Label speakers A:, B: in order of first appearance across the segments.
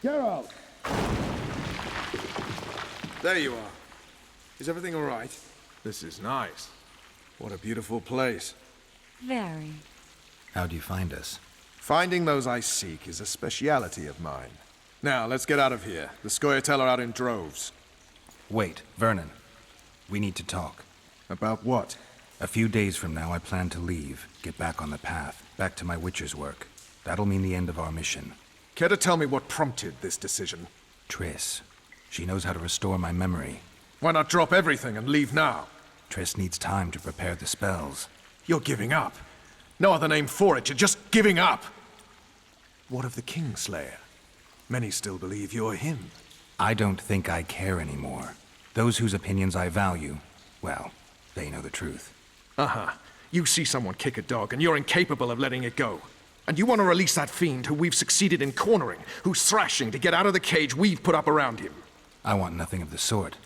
A: Geralt!
B: There you are. Is everything all right?
C: This is nice.
B: What a beautiful place.
D: Very.
E: How'd you find us?
B: Finding those I seek is a speciality of mine. Now, let's get out of here. The Scoia'tael are out in droves.
E: Wait, Vernon. We need to talk.
B: About what?
E: A few days from now, I plan to leave, get back on the path, back to my Witcher's work. That'll mean the end of our mission.
B: Care to tell me what prompted this decision?
E: Triss. She knows how to restore my memory.
B: Why not drop everything and leave now?
E: Triss needs time to prepare the spells.
B: You're giving up. No other name for it, you're just giving up. What of the Kingslayer? Many still believe you're him.
E: I don't think I care anymore. Those whose opinions I value, well, they know the truth.
B: Uh-huh. You see someone kick a dog and you're incapable of letting it go. And you want to release that fiend who we've succeeded in cornering, who's thrashing to get out of the cage we've put up around him.
E: I want nothing of the sort.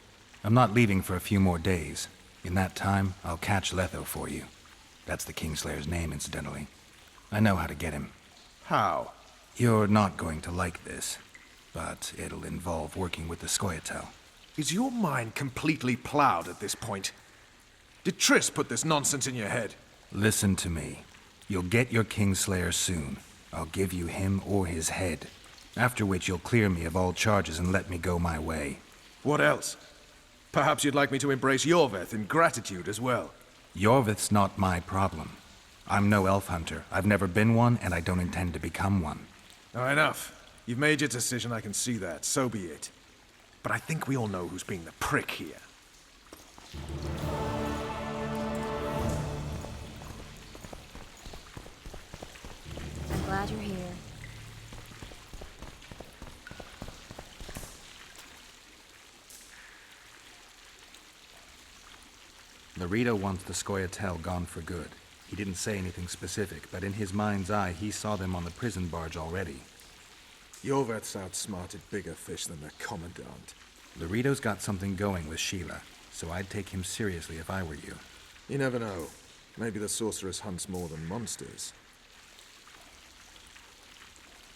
E: I'm not leaving for a few more days. In that time, I'll catch Letho for you. That's the Kingslayer's name, incidentally. I know how to get him.
B: How?
E: You're not going to like this, but it'll involve working with the Scoia'tael.
B: Is your mind completely plowed at this point? Did Triss put this nonsense in your head?
E: Listen to me. You'll get your Kingslayer soon. I'll give you him or his head. After which you'll clear me of all charges and let me go my way.
B: What else? Perhaps you'd like me to embrace Yorveth in gratitude as well.
E: Yorveth's not my problem. I'm no elf hunter. I've never been one, and I don't intend to become one.
B: Oh, enough. You've made your decision, I can see that. So be it. But I think we all know who's being the prick here.
D: I'm glad you're here.
E: Larito wants the Scoia'tael gone for good. He didn't say anything specific, but in his mind's eye, he saw them on the prison barge already.
B: Yorveth's outsmarted bigger fish than the Commandant.
E: Larito's got something going with Sheila, so I'd take him seriously if I were you.
B: You never know. Maybe the sorceress hunts more than monsters.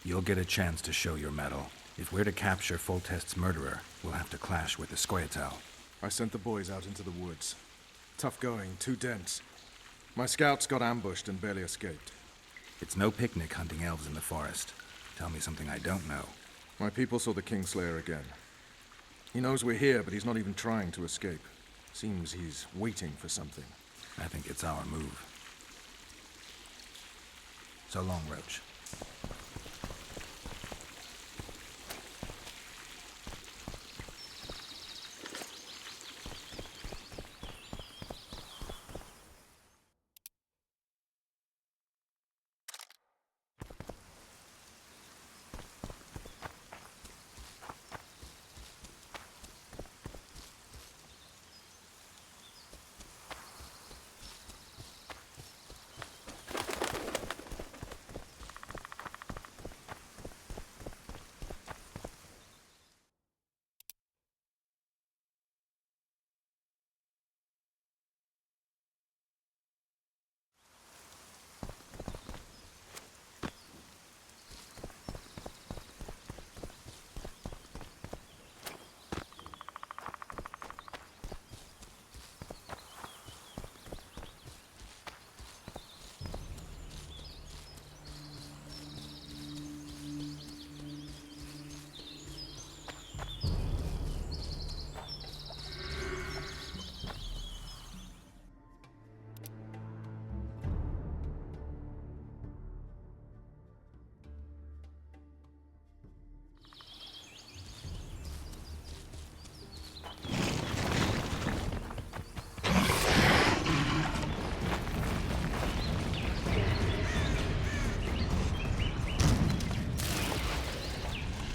E: You'll get a chance to show your mettle. If we're to capture Foltest's murderer, we'll have to clash with the Scoia'tael.
B: I sent the boys out into the woods. Tough going, too dense. My scouts got ambushed and barely escaped.
E: It's no picnic hunting elves in the forest. Tell me something I don't know.
B: My people saw the Kingslayer again. He knows we're here, but he's not even trying to escape. Seems he's waiting for something.
E: I think it's our move. So long, Roach.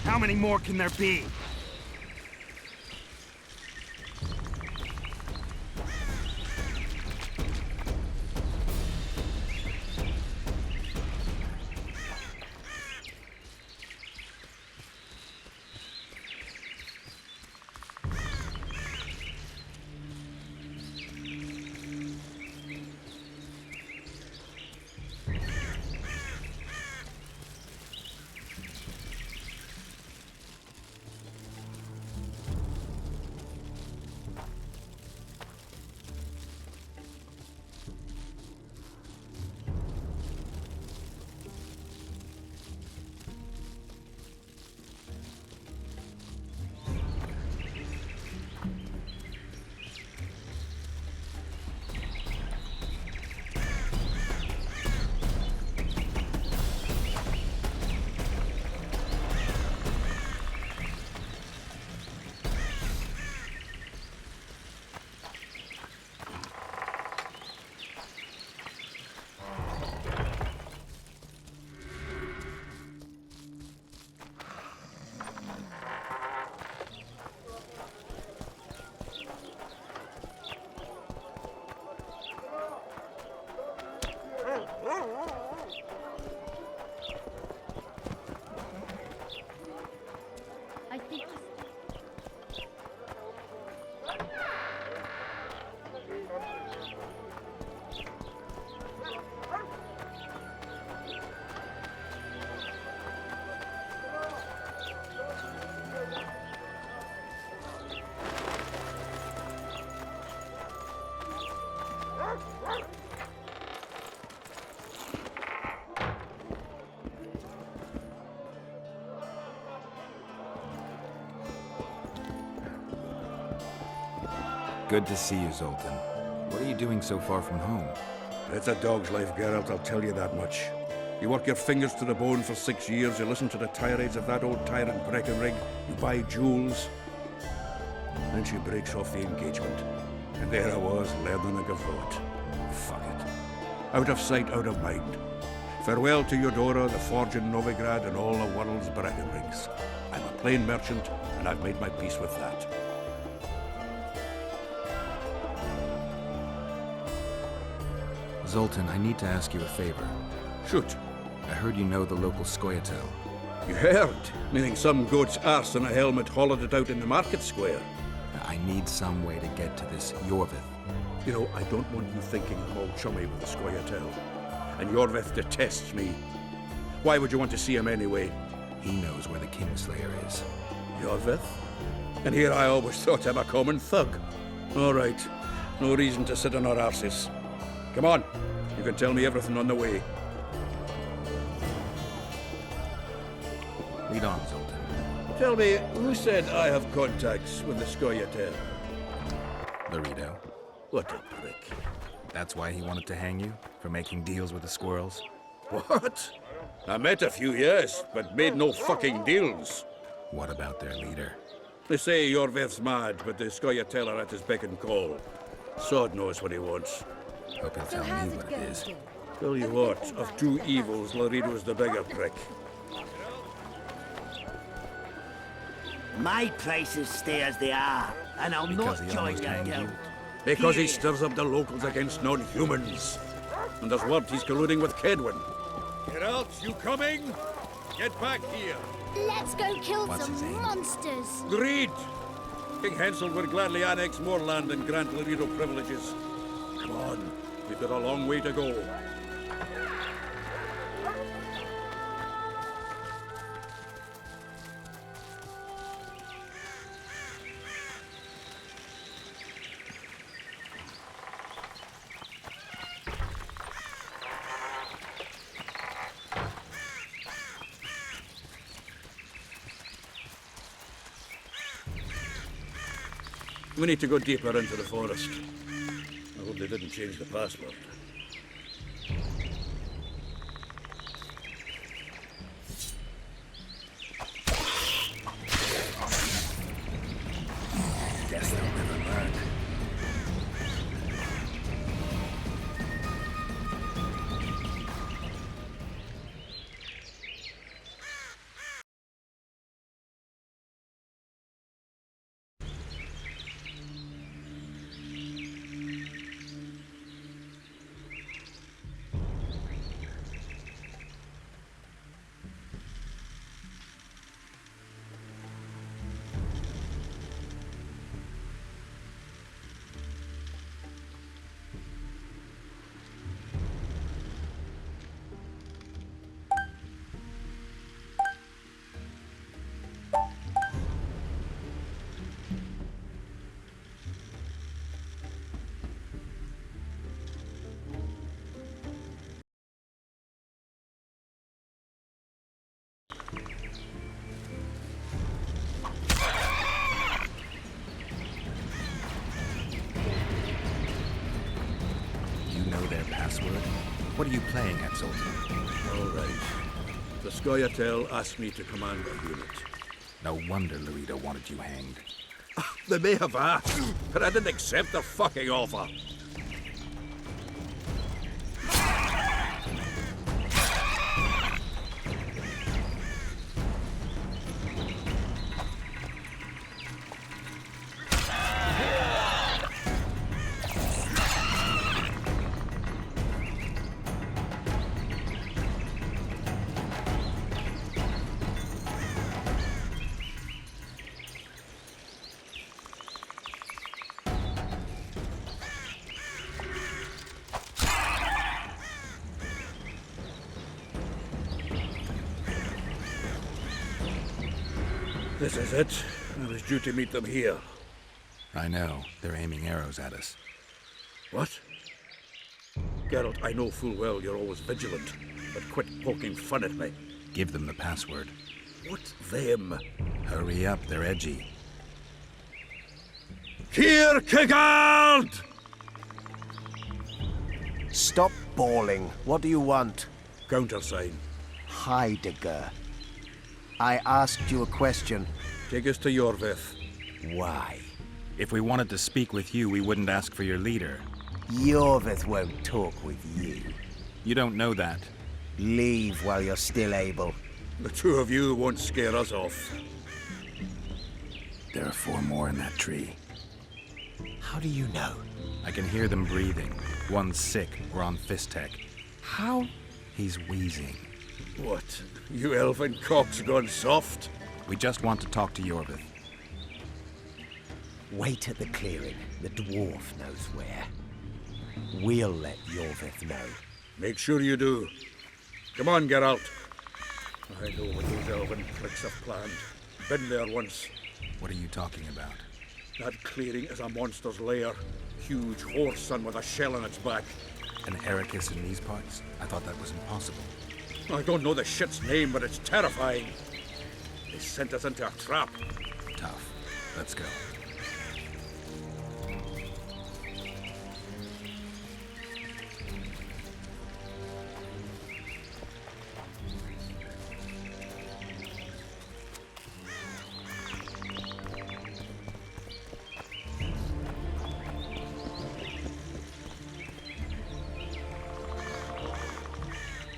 F: How many more can there be?
E: Good to see you, Zoltan. What are you doing so far from home?
A: It's a dog's life, Geralt, I'll tell you that much. You work your fingers to the bone for 6 years, you listen to the tirades of that old tyrant Breckenrig, you buy jewels. Then she breaks off the engagement. And there I was, learning a gavotte. Fuck it. Out of sight, out of mind. Farewell to Eudora, the forge in Novigrad, and all the world's Breckenrigs. I'm a plain merchant, and I've made my peace with that.
E: Zoltan, I need to ask you a favor.
A: Shoot.
E: I heard you know the local Scoia'tael.
A: You heard? Meaning some goat's arse in a helmet hollowed it out in the market square.
E: I need some way to get to this Yorvith.
A: You know, I don't want you thinking I'm all chummy with the Scoia'tael. And Yorvith detests me. Why would you want to see him anyway?
E: He knows where the Kingslayer is.
A: Yorvith? And here I always thought him a common thug. All right. No reason to sit on our arses. Come on. You can tell me everything on the way.
E: Lead on, Zoltan.
A: Tell me, who said I have contacts with the Scoia'tael?
E: Laredo.
A: What a prick.
E: That's why he wanted to hang you? For making deals with the squirrels?
A: What? I met a few, yes, but made no fucking deals.
E: What about their leader?
A: They say Yorvith's mad, but the Scoia'tael are at his beck and call. Sod knows what he wants.
E: Hope he'll tell me what it is.
A: Tell you what, of two evils, Laredo's the bigger prick.
C: My prices stay as they are, and I'll
E: Because
C: not
E: he
C: join
E: almost
C: your
E: hanged you?
C: guild.
A: Because he
C: Here.
A: stirs up the locals against non-humans. And there's word he's colluding with Kedwin. Geralt, you coming? Get back here.
G: Let's go kill
E: What's his
G: some
E: aim?
G: monsters.
A: Agreed. King Hansel would gladly annex more land and grant Laredo privileges. Come on, we've got a long way to go. We need to go deeper into the forest. I hope they didn't change the password.
E: Guess they'll never learn. You know their password? What are you playing at, Zoltan?
A: All right. The Scoia'tael asked me to command a unit.
E: No wonder Laredo wanted you hanged.
A: They may have asked, but I didn't accept the fucking offer. This is it. I was due to meet them here.
E: I know. They're aiming arrows at us.
A: What? Geralt, I know full well you're always vigilant, but quit poking fun at me.
E: Give them the password.
A: What them?
E: Hurry up, they're edgy.
A: Kierkegaard!
G: Stop bawling. What do you want?
A: Countersign.
G: Heidegger. I asked you a question.
A: Take us to Yorvith.
G: Why?
E: If we wanted to speak with you, we wouldn't ask for your leader.
G: Yorvith won't talk with you.
E: You don't know that.
G: Leave while you're still able.
A: The two of you won't scare us off.
E: There are 4 more in that tree.
G: How do you know?
E: I can hear them breathing. One's sick or on Fistek.
G: How?
E: He's wheezing.
A: What? You elfin cock's gone soft?
E: We just want to talk to Yorvith.
G: Wait at the clearing. The dwarf knows where. We'll let Yorvith know.
A: Make sure you do. Come on, Geralt. I know what those elven pricks have planned. Been there once.
E: What are you talking about?
A: That clearing is a monster's lair. Huge horse son with a shell in its back.
E: An Ericus in these parts? I thought that was impossible.
A: I don't know the shit's name, but it's terrifying. They sent us into a trap.
E: Tough. Let's go.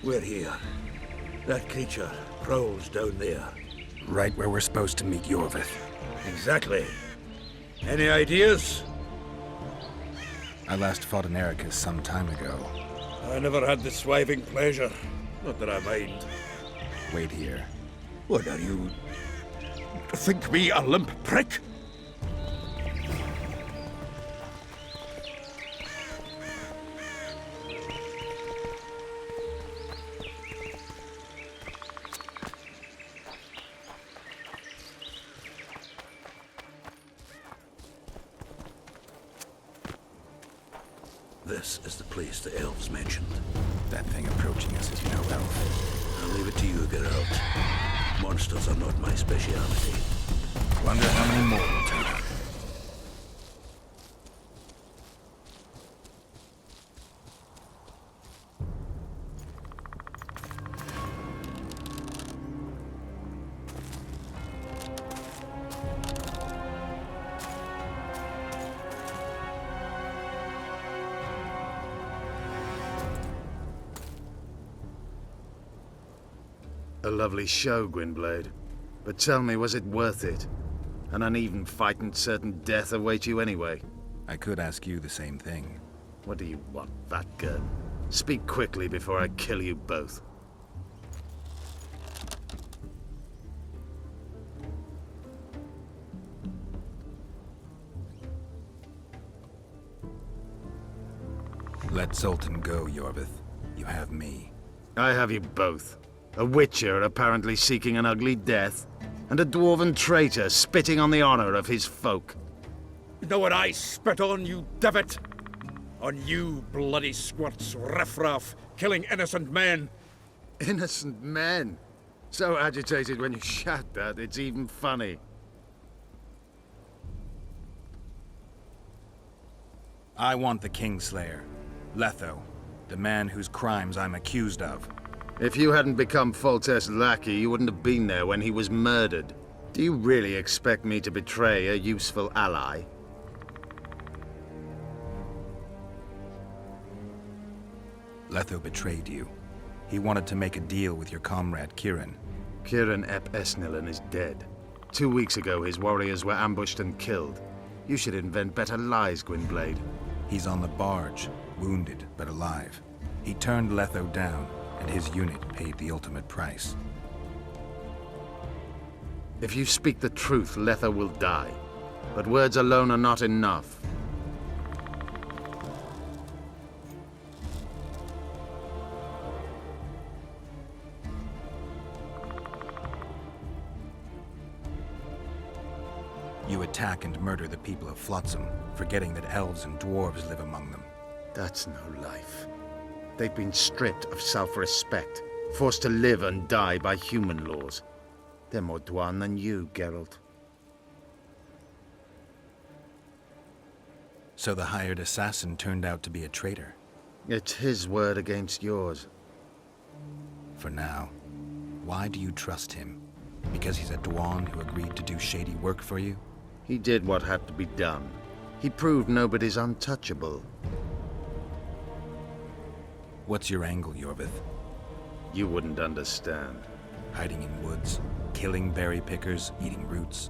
A: We're here. That creature prowls down there.
E: Right where we're supposed to meet Yorvith.
A: Exactly. Any ideas?
E: I last fought an Ericus some time ago.
A: I never had the swiving pleasure. Not that I mind.
E: Wait here.
A: What are you? Think me a limp prick? This is the place the elves mentioned.
E: That thing approaching us is no elf.
A: I'll leave it to you, Geralt. Monsters are not my speciality.
E: Wonder how many more will turn up.
H: A lovely show, Gwynblade. But tell me, was it worth it? An uneven fight and certain death await you anyway.
E: I could ask you the same thing.
H: What do you want, Vatgird? Speak quickly before I kill you both.
E: Let Zoltan go, Yorvith. You have me.
H: I have you both. A witcher apparently seeking an ugly death, and a dwarven traitor spitting on the honor of his folk.
A: You know what I spit on, you divot? On you, bloody squirts, riffraff, killing innocent men.
H: Innocent men? So agitated when you shout that, it's even funny.
E: I want the Kingslayer. Letho. The man whose crimes I'm accused of.
H: If you hadn't become Foltest's lackey, you wouldn't have been there when he was murdered. Do you really expect me to betray a useful ally?
E: Letho betrayed you. He wanted to make a deal with your comrade, Kieran.
H: Kieran ep Esnilin is dead. 2 weeks ago, his warriors were ambushed and killed. You should invent better lies, Gwynblade.
E: He's on the barge, wounded but alive. He turned Letho down, and his unit paid the ultimate price.
H: If you speak the truth, Letho will die. But words alone are not enough.
E: You attack and murder the people of Flotsam, forgetting that elves and dwarves live among them.
H: That's no life. They've been stripped of self-respect, forced to live and die by human laws. They're more Dwan than you, Geralt.
E: So the hired assassin turned out to be a traitor.
H: It's his word against yours.
E: For now. Why do you trust him? Because he's a Dwan who agreed to do shady work for you?
H: He did what had to be done. He proved nobody's untouchable.
E: What's your angle, Yorvith?
H: You wouldn't understand.
E: Hiding in woods, killing berry pickers, eating roots.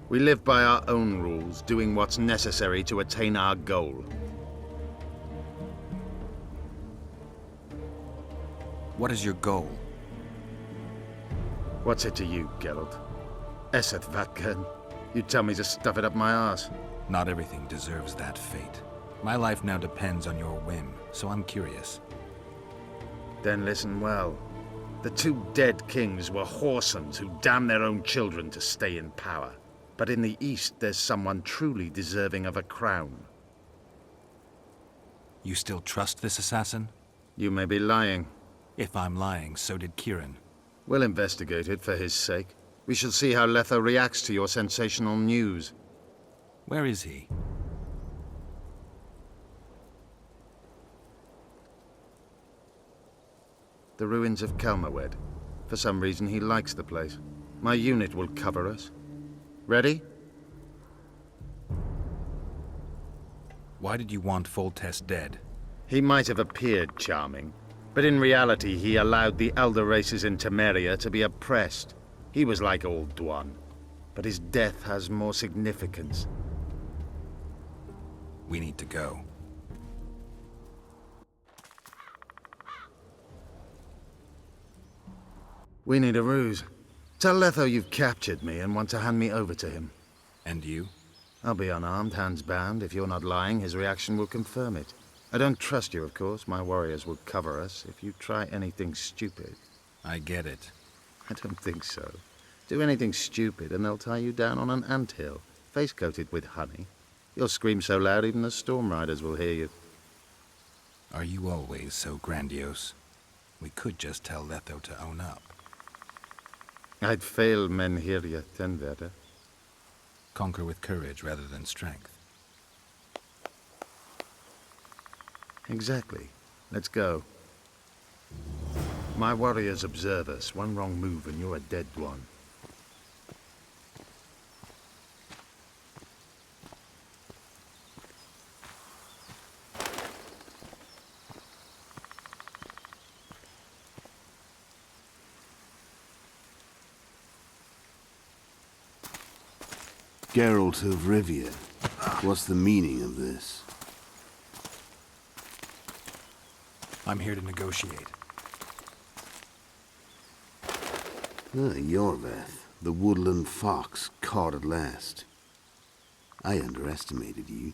H: We live by our own rules, doing what's necessary to attain our goal.
E: What is your goal?
H: What's it to you, Geralt? Eseth Vatgern. You tell me to stuff it up my arse.
E: Not everything deserves that fate. My life now depends on your whim, so I'm curious.
H: Then listen well. The two dead kings were whoresomes who damned their own children to stay in power. But in the East, there's someone truly deserving of a crown.
E: You still trust this assassin?
H: You may be lying.
E: If I'm lying, so did Kieran.
H: We'll investigate it for his sake. We shall see how Letho reacts to your sensational news.
E: Where is he?
H: The ruins of Kelmawed. For some reason, he likes the place. My unit will cover us. Ready?
E: Why did you want Foltest dead?
H: He might have appeared charming, but in reality he allowed the elder races in Temeria to be oppressed. He was like old Dwan, but his death has more significance.
E: We need to go.
H: We need a ruse. Tell Letho you've captured me and want to hand me over to him.
E: And you?
H: I'll be unarmed, hands bound. If you're not lying, his reaction will confirm it. I don't trust you, of course. My warriors will cover us if you try anything stupid.
E: I get it.
H: I don't think so. Do anything stupid and they'll tie you down on an anthill, face-coated with honey. You'll scream so loud even the storm riders will hear you.
E: Are you always so grandiose? We could just tell Letho to own up.
H: I'd fail Menhiria Tenverder.
E: Conquer with courage rather than strength.
H: Exactly. Let's go. My warriors observe us. One wrong move and you're a dead one.
I: Geralt of Rivia, what's the meaning of this?
E: I'm here to negotiate.
I: Yorveth, the woodland fox, caught at last. I underestimated you.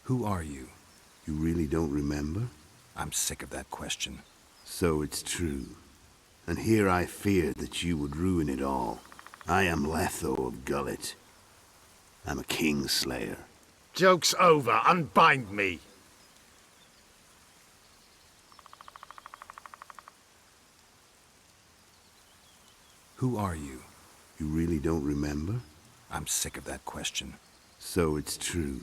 E: Who are you?
I: You really don't remember?
E: I'm sick of that question.
I: So it's true. And here I feared that you would ruin it all. I am Letho of Gullet. I'm a Kingslayer.
H: Joke's over. Unbind me.
E: Who are you?
I: You really don't remember?
E: I'm sick of that question.
I: So it's true.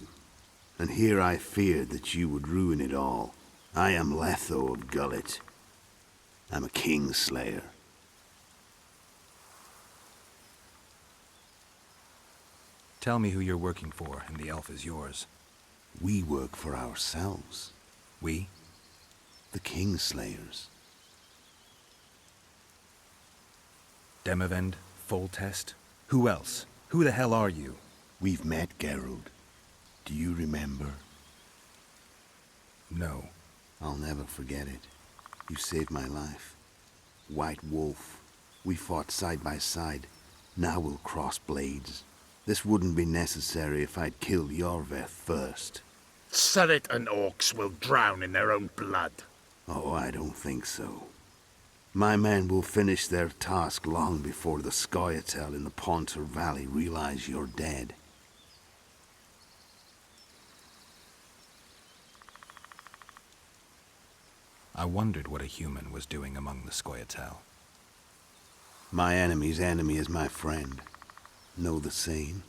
I: And here I feared that you would ruin it all. I am Letho of Gullet. I'm a Kingslayer.
E: Tell me who you're working for, and the elf is yours.
I: We work for ourselves.
E: We?
I: The Kingslayers.
E: Demavend? Foltest? Who else? Who the hell are you?
I: We've met, Geralt. Do you remember?
E: No.
I: I'll never forget it. You saved my life. White Wolf. We fought side by side. Now we'll cross blades. This wouldn't be necessary if I'd killed Yorveth first.
H: Surrit and orcs will drown in their own blood.
I: Oh, I don't think so. My men will finish their task long before the Scoia'tael in the Pontar Valley realize you're dead.
E: I wondered what a human was doing among the Scoia'tael.
I: My enemy's enemy is my friend. Know the saying?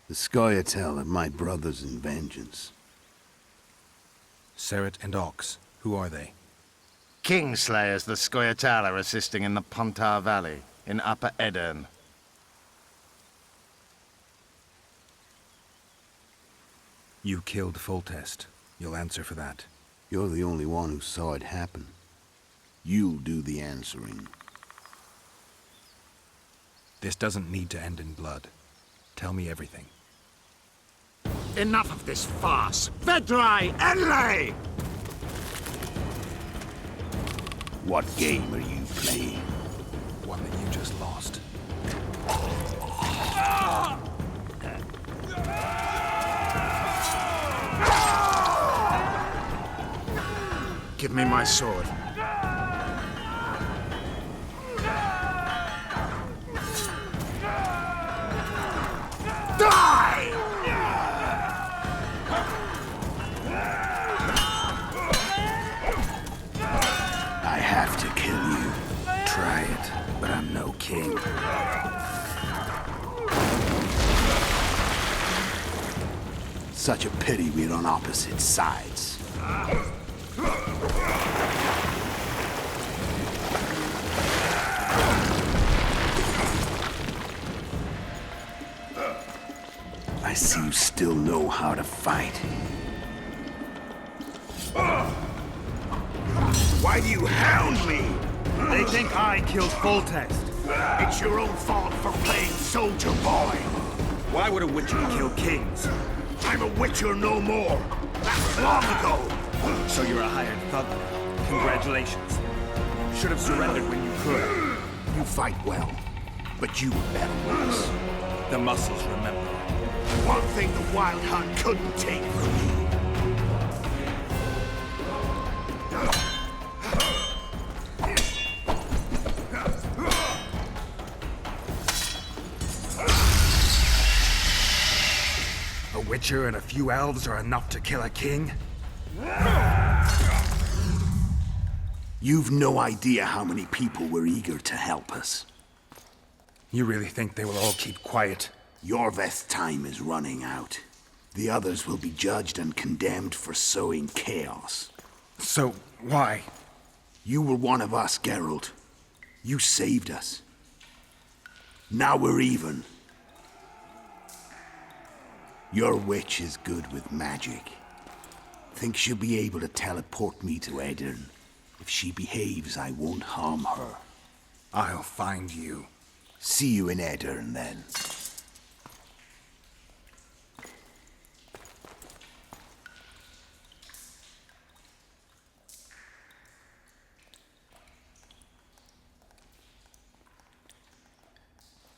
I: The Scoia'tael are my brothers in vengeance.
E: Seret and Ox, who are they?
H: Kingslayers the Scoia'tael are assisting in the Pontar Valley, in Upper Edirn.
E: You killed Foltest. You'll answer for that.
I: You're the only one who saw it happen. You'll do the answering.
E: This doesn't need to end in blood. Tell me everything.
F: Enough of this farce! Vedrai, Enlay!
I: What game are you playing?
E: One that you just lost.
H: Give me my sword.
F: Die!
I: I have to kill you. Try it, but I'm no king. Such a pity we're on opposite sides. I see you still know how to fight.
F: Why do you hound me? They think I killed Foltest. It's your own fault for playing soldier boy. Why would a witcher kill kings? I'm a witcher no more. That's long ago. So you're a hired thug now. Congratulations. Should have surrendered when you could.
I: You fight well, but you were better once.
F: The muscles remember. One thing the Wild Hunt couldn't take from me.
B: A witcher and a few elves are enough to kill a king?
I: You've no idea how many people were eager to help us.
B: You really think they will all keep quiet?
I: Yorveth's time is running out. The others will be judged and condemned for sowing chaos.
B: So, why?
I: You were one of us, Geralt. You saved us. Now we're even. Your witch is good with magic. Think she'll be able to teleport me to Edirn. If she behaves, I won't harm her.
B: I'll find you.
I: See you in Edirn, then.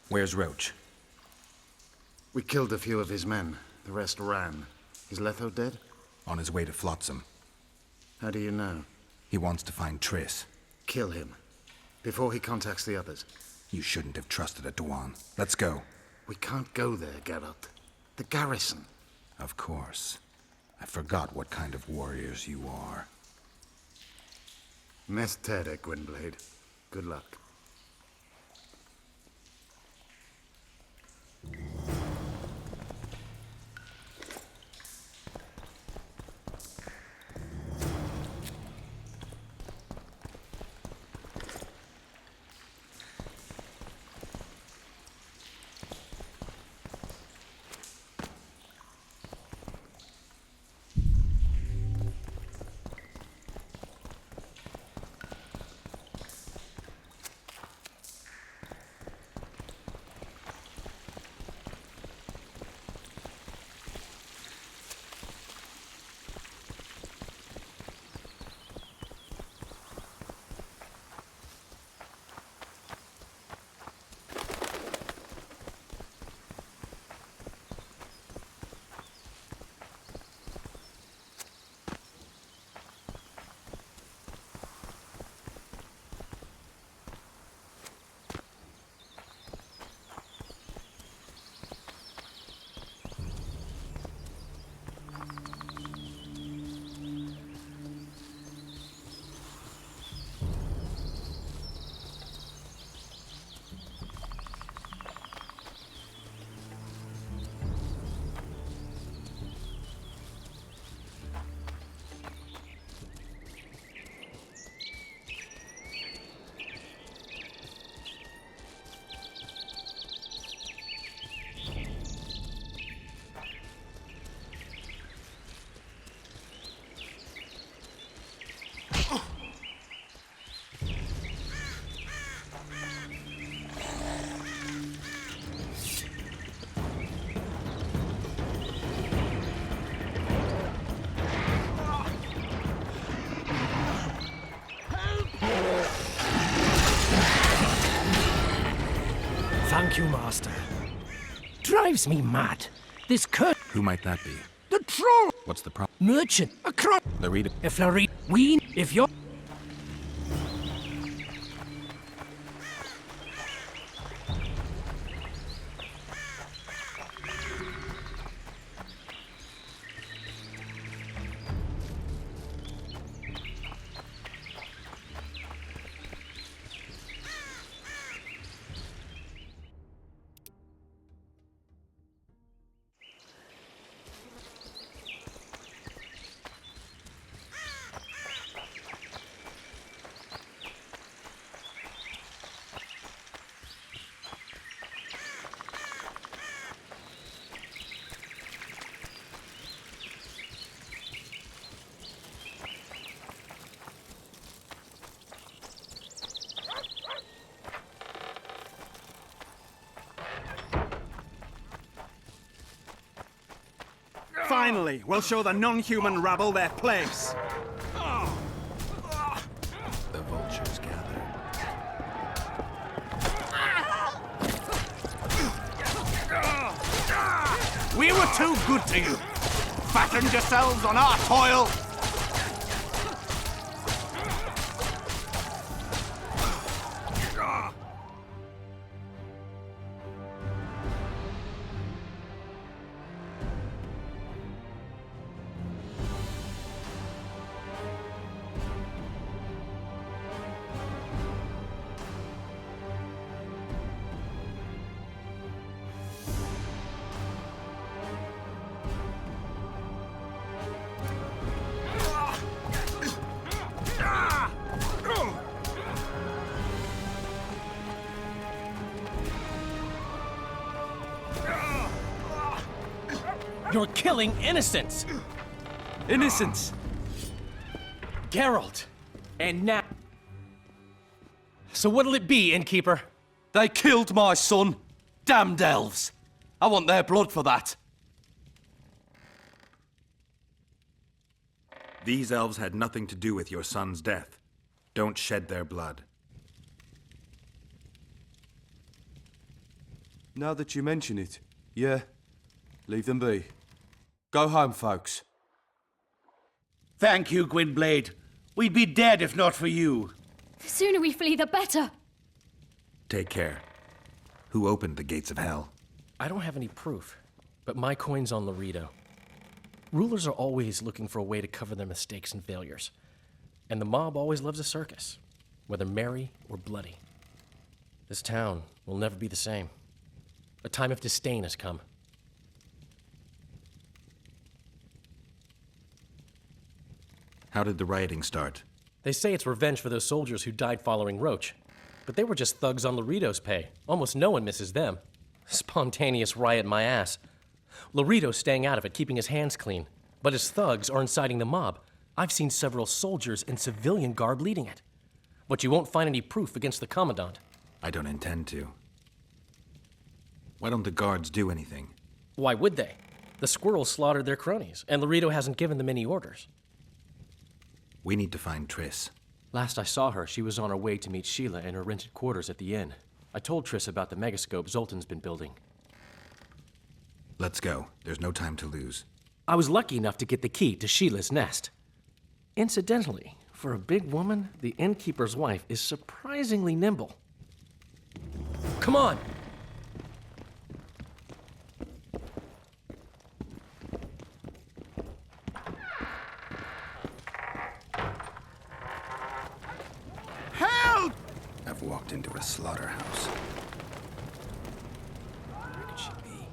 E: Where's Roach?
H: We killed a few of his men. The rest ran. Is Letho dead?
E: On his way to Flotsam.
H: How do you know?
E: He wants to find Triss.
H: Kill him. Before he contacts the others.
E: You shouldn't have trusted a Dwan. Let's go.
H: We can't go there, Geralt. The garrison.
E: Of course. I forgot what kind of warriors you are.
H: Mess Tere, Gwynblade. Good luck.
C: Thank you, Master. Drives me mad. This cur...
E: Who might that be?
C: The troll!
E: What's the problem?
C: Merchant. A crop.
E: Larita.
C: If Larita... We... If you're...
F: Finally, we'll show the non-human rabble their place.
E: The vultures gather.
F: We were too good to you. Fattened yourselves on our toil.
C: You're killing innocents!
F: Innocents!
C: Geralt! And now... So what'll it be, Innkeeper?
F: They killed my son. Damned elves. I want their blood for that.
E: These elves had nothing to do with your son's death. Don't shed their blood.
J: Now that you mention it, yeah, leave them be. Go home, folks.
C: Thank you, Gwynblade. We'd be dead if not for you.
D: The sooner we flee, the better.
E: Take care. Who opened the gates of hell?
K: I don't have any proof, but my coin's on Larito. Rulers are always looking for a way to cover their mistakes and failures. And the mob always loves a circus, whether merry or bloody. This town will never be the same. A time of disdain has come.
E: How did the rioting start?
K: They say it's revenge for those soldiers who died following Roach. But they were just thugs on Larito's pay. Almost no one misses them. Spontaneous riot my ass. Larito's staying out of it, keeping his hands clean. But his thugs are inciting the mob. I've seen several soldiers in civilian garb leading it. But you won't find any proof against the Commandant.
E: I don't intend to. Why don't the guards do anything?
K: Why would they? The squirrels slaughtered their cronies, and Larito hasn't given them any orders.
E: We need to find Triss.
K: Last I saw her, she was on her way to meet Sheila in her rented quarters at the inn. I told Triss about the megascope Zoltan's been building.
E: Let's go. There's no time to lose.
K: I was lucky enough to get the key to Sheila's nest. Incidentally, for a big woman, the innkeeper's wife is surprisingly nimble. Come on!
F: Help!
E: I've walked into a slaughterhouse.
K: Where could she be?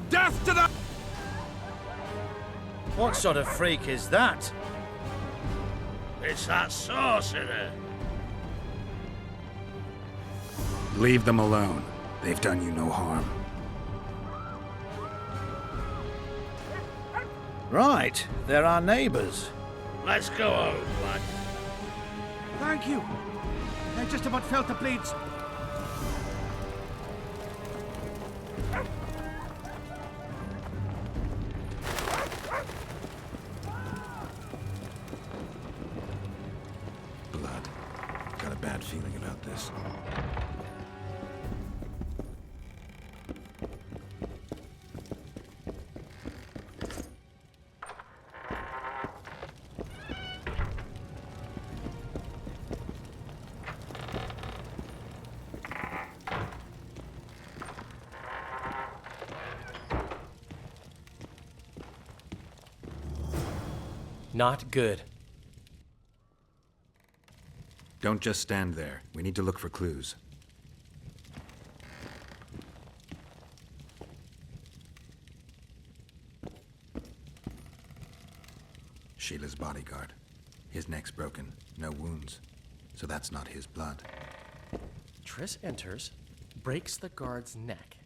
F: Death to the...
C: What sort of freak is that?
F: It's that sorcerer.
E: Leave them alone. They've done you no harm.
C: Right, they're our neighbors.
F: Let's go home, lad.
H: Thank you. I just about felt the blades.
E: Blood. Got a bad feeling about this.
K: Not good.
E: Don't just stand there. We need to look for clues. Sheila's bodyguard. His neck's broken. No wounds. So that's not his blood.
K: Triss enters, breaks the guard's neck,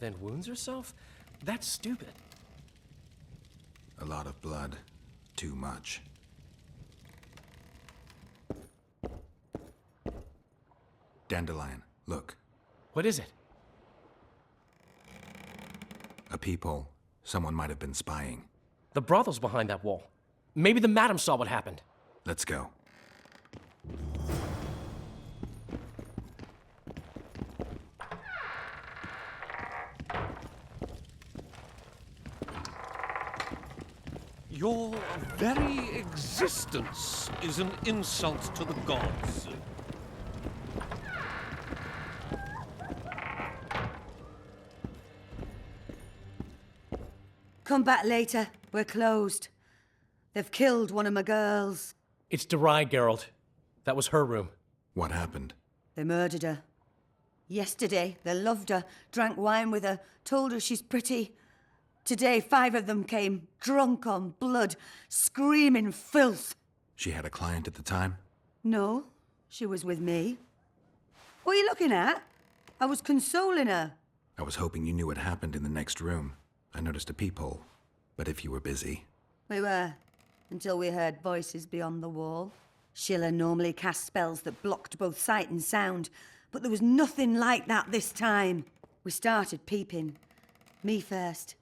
K: then wounds herself? That's stupid.
E: A lot of blood. Too much. Dandelion, look.
K: What is it?
E: A peephole. Someone might have been spying.
K: The brothel's behind that wall. Maybe the madam saw what happened.
E: Let's go.
L: Your very existence is an insult to the gods.
M: Come back later. We're closed. They've killed one of my girls.
K: It's Derai, Geralt. That was her room.
E: What happened?
M: They murdered her. Yesterday, they loved her, drank wine with her, told her she's pretty. Today, 5 of them came, drunk on blood, screaming filth.
E: She had a client at the time?
M: No, she was with me. What are you looking at? I was consoling her.
E: I was hoping you knew what happened in the next room. I noticed a peephole. But if you were busy...
M: We were, until we heard voices beyond the wall. Sheila normally cast spells that blocked both sight and sound, but there was nothing like that this time. We started peeping. Me first.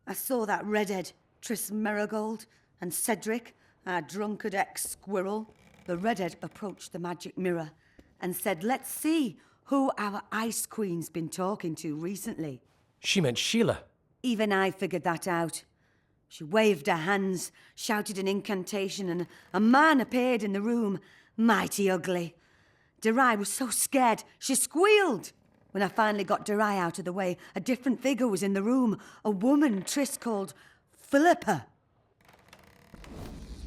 M: I saw that redhead, Triss Merigold, and Cedric, our drunkard ex-squirrel. The redhead approached the magic mirror and said, let's see who our Ice Queen's been talking to recently.
K: She meant Sheila.
M: Even I figured that out. She waved her hands, shouted an incantation, and a man appeared in the room, mighty ugly. Derai was so scared, she squealed. When I finally got Derai out of the way, a different figure was in the room, a woman Triss called Philippa.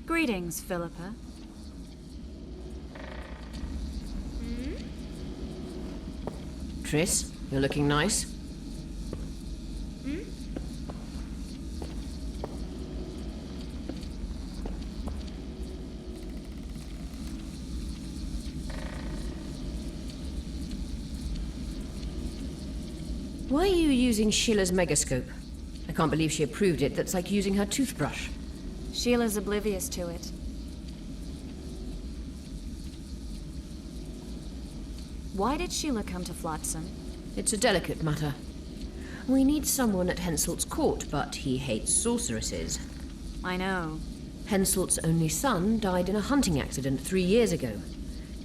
D: Greetings, Philippa.
N: Triss, you're looking nice. Why are you using Sheila's megascope? I can't believe she approved it. That's like using her toothbrush.
D: Sheila's oblivious to it. Why did Sheila come to Flotsam?
N: It's a delicate matter. We need someone at Henselt's court, but he hates sorceresses.
D: I know.
N: Henselt's only son died in a hunting accident 3 years ago.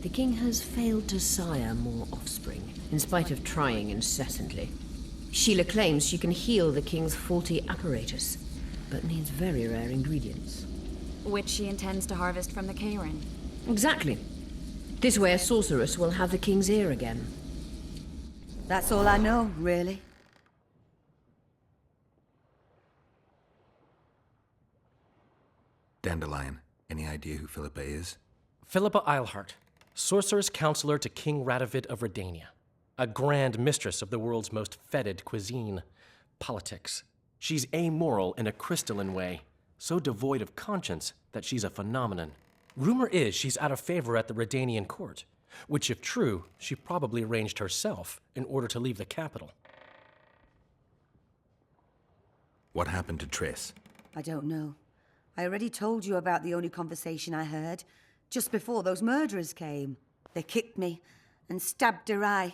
N: The king has failed to sire more offspring, in spite of trying incessantly. Sheila claims she can heal the king's faulty apparatus, but needs very rare ingredients.
D: Which she intends to harvest from the Kayran.
N: Exactly. This way a sorceress will have the king's ear again.
M: That's all I know, really.
E: Dandelion, any idea who Philippa is?
K: Philippa Eilhart, sorceress counselor to King Radovid of Redania. A grand mistress of the world's most fetid cuisine, politics. She's amoral in a crystalline way, so devoid of conscience that she's a phenomenon. Rumor is she's out of favor at the Redanian court, which if true, she probably arranged herself in order to leave the capital.
E: What happened to Triss?
M: I don't know. I already told you about the only conversation I heard, just before those murderers came. They kicked me and stabbed Durai.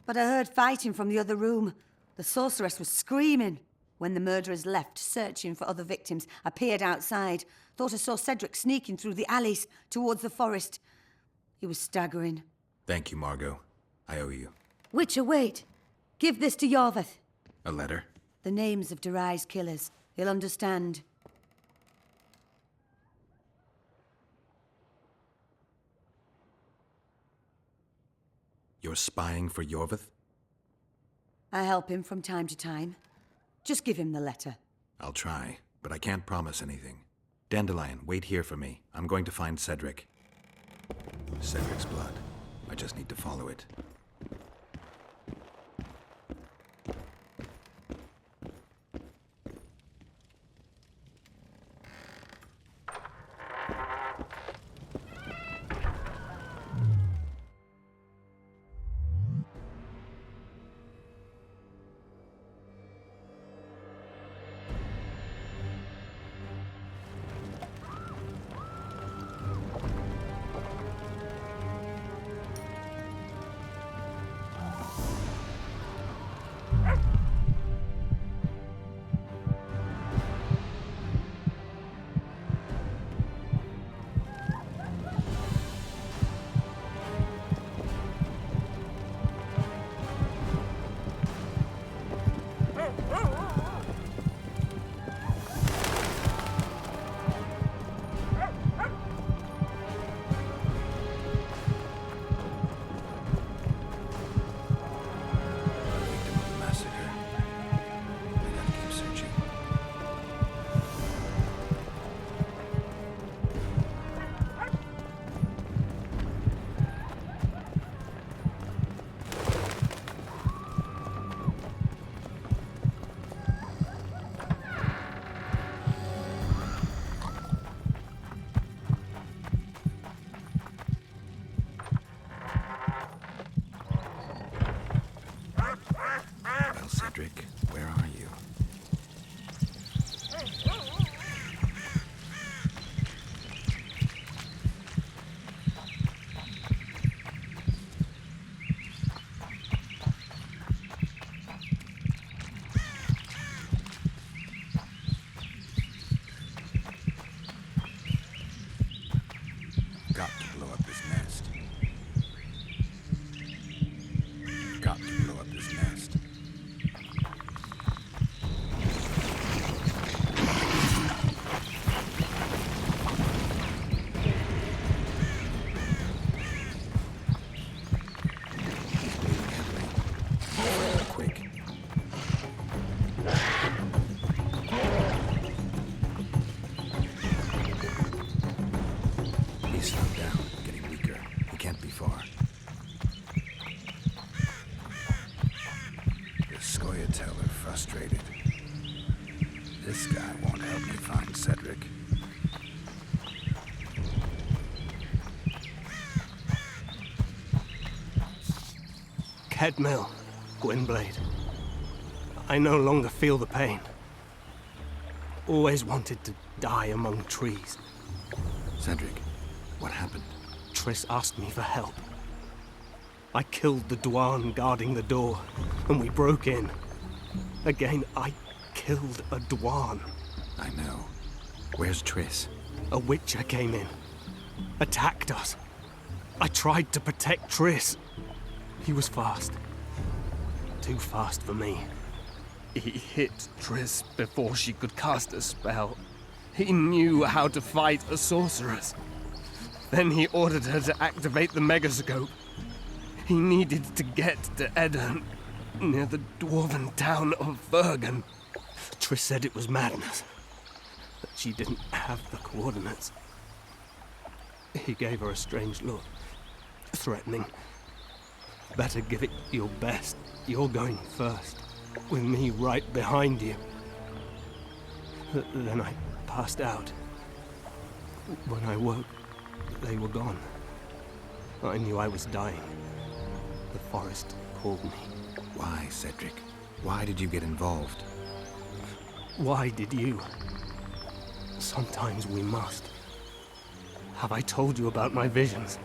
M: But I heard fighting from the other room. The sorceress was screaming. When the murderers left, searching for other victims, I peered outside. Thought I saw Cedric sneaking through the alleys towards the forest. He was staggering.
E: Thank you, Margot. I owe you.
M: Witcher, wait. Give this to Yorveth.
E: A letter?
M: The names of Durai's killers. He'll understand.
E: You're spying for Yorveth?
M: I help him from time to time. Just give him the letter.
E: I'll try, but I can't promise anything. Dandelion, wait here for me. I'm going to find Cedric. Cedric's blood. I just need to follow it. Cedric, where are you? Got to blow up this nest. Got to blow up this nest. Frustrated. This guy won't help me find Cedric.
C: Kedmil, Gwynblade. I no longer feel the pain. Always wanted to die among trees.
E: Cedric, what happened?
C: Triss asked me for help. I killed the Dwarn guarding the door, and we broke in. Again, I killed a Dwarn.
E: I know. Where's Triss?
C: A Witcher came in. Attacked us. I tried to protect Triss. He was fast. Too fast for me. He hit Triss before she could cast a spell. He knew how to fight a sorceress. Then he ordered her to activate the Megascope. He needed to get to Edirn, near the dwarven town of Vergen. Triss said it was madness, that she didn't have the coordinates. He gave her a strange look, threatening. Better give it your best. You're going first, with me right behind you. Then I passed out. When I woke, they were gone. I knew I was dying. The forest called me.
E: Why, Cedric? Why did you get involved?
C: Why did you? Sometimes we must. Have I told you about my visions?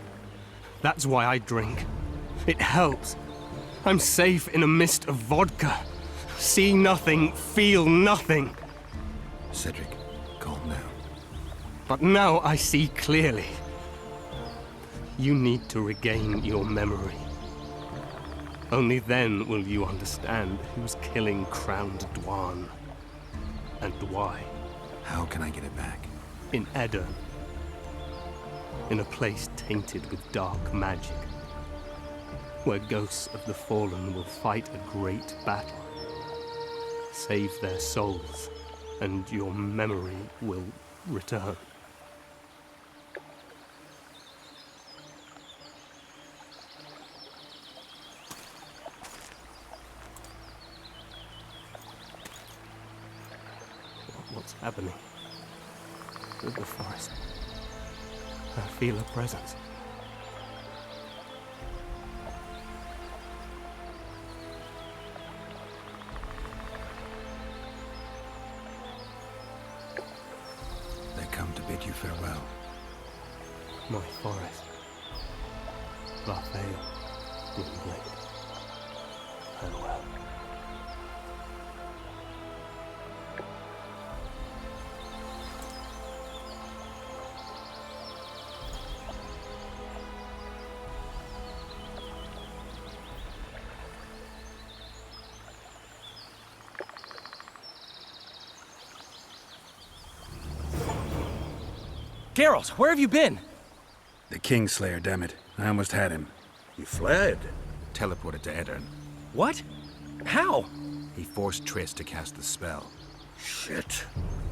C: That's why I drink. It helps. I'm safe in a mist of vodka. See nothing, feel nothing.
E: Cedric, calm down.
C: But now I see clearly. You need to regain your memory. Only then will you understand who's killing Crowned Dwan. And why.
E: How can I get it back?
C: In Aedirn. In a place tainted with dark magic. Where ghosts of the fallen will fight a great battle. Save their souls, and your memory will return. What's happening with the forest? I feel a presence.
E: They come to bid you farewell.
C: My forest. Lathael, Gwynblade. Farewell.
K: Geralt, where have you been?
E: The Kingslayer, damn it. I almost had him.
A: He fled.
E: Teleported to Aedirn.
K: What? How?
E: He forced Triss to cast the spell.
A: Shit.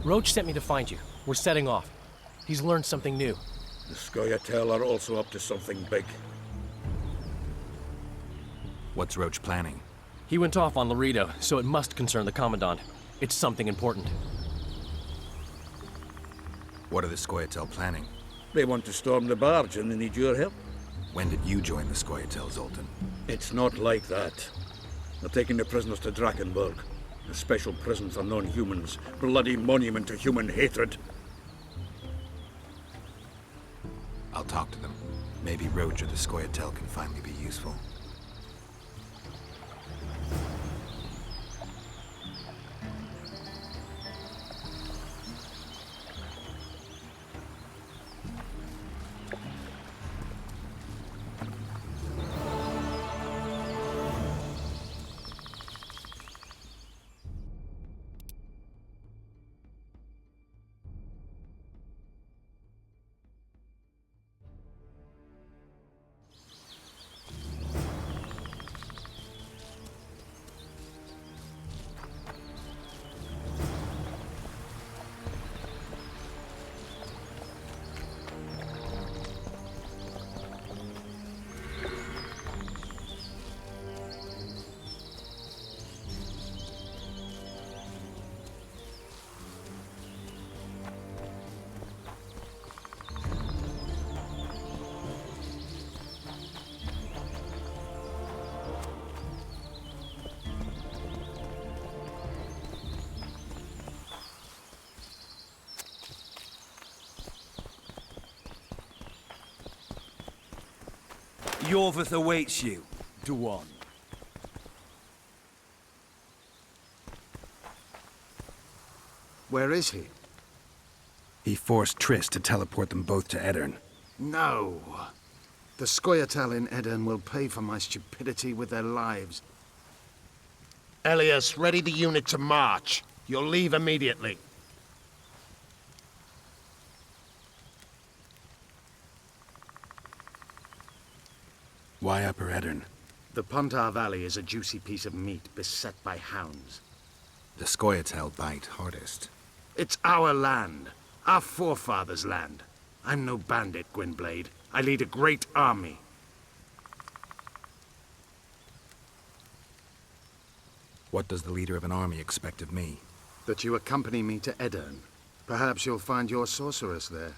K: Roach sent me to find you. We're setting off. He's learned something new.
A: The Scoia'tael are also up to something big.
E: What's Roach planning?
K: He went off on Loredo, so it must concern the Commandant. It's something important.
E: What are the Scoia'tael planning?
A: They want to storm the barge and they need your help.
E: When did you join the Scoia'tael, Zoltan?
A: It's not like that. They're taking the prisoners to Drakenberg. A special prison for non-humans. Bloody monument to human hatred.
E: I'll talk to them. Maybe Roach or the Scoia'tael can finally be useful.
F: Yorvith awaits you, Dwan.
H: Where is he?
E: He forced Triss to teleport them both to Aedirn.
H: No. The Scoia'tael in Aedirn will pay for my stupidity with their lives.
F: Elias, ready the unit to march. You'll leave immediately.
E: Why Upper Aedirn?
H: The Pontar Valley is a juicy piece of meat beset by hounds.
E: The Scoia'tael bite hardest.
H: It's our land. Our forefathers' land. I'm no bandit, Gwynblade. I lead a great army.
E: What does the leader of an army expect of me?
H: That you accompany me to Aedirn. Perhaps you'll find your sorceress there.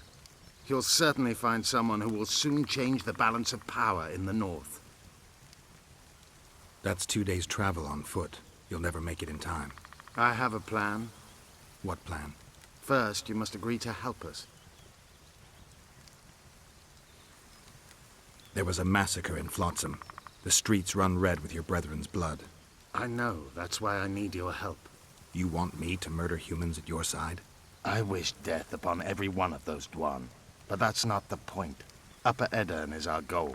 H: You'll certainly find someone who will soon change the balance of power in the north.
E: That's 2 days' travel on foot. You'll never make it in time.
H: I have a plan.
E: What plan?
H: First, you must agree to help us.
E: There was a massacre in Flotsam. The streets run red with your brethren's blood.
H: I know. That's why I need your help.
E: You want me to murder humans at your side?
H: I wish death upon every one of those Dwan. But that's not the point. Upper Edirne is our goal.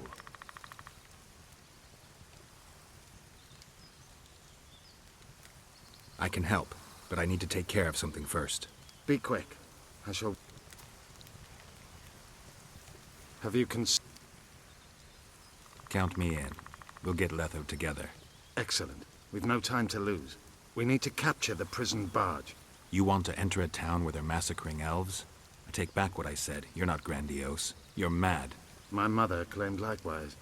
E: I can help, but I need to take care of something first.
H: Be quick. I shall... Have you
E: Count me in. We'll get Letho together.
H: Excellent. We've no time to lose. We need to capture the prison barge.
E: You want to enter a town where they're massacring elves? I take back what I said. You're not grandiose. You're mad.
H: My mother claimed likewise.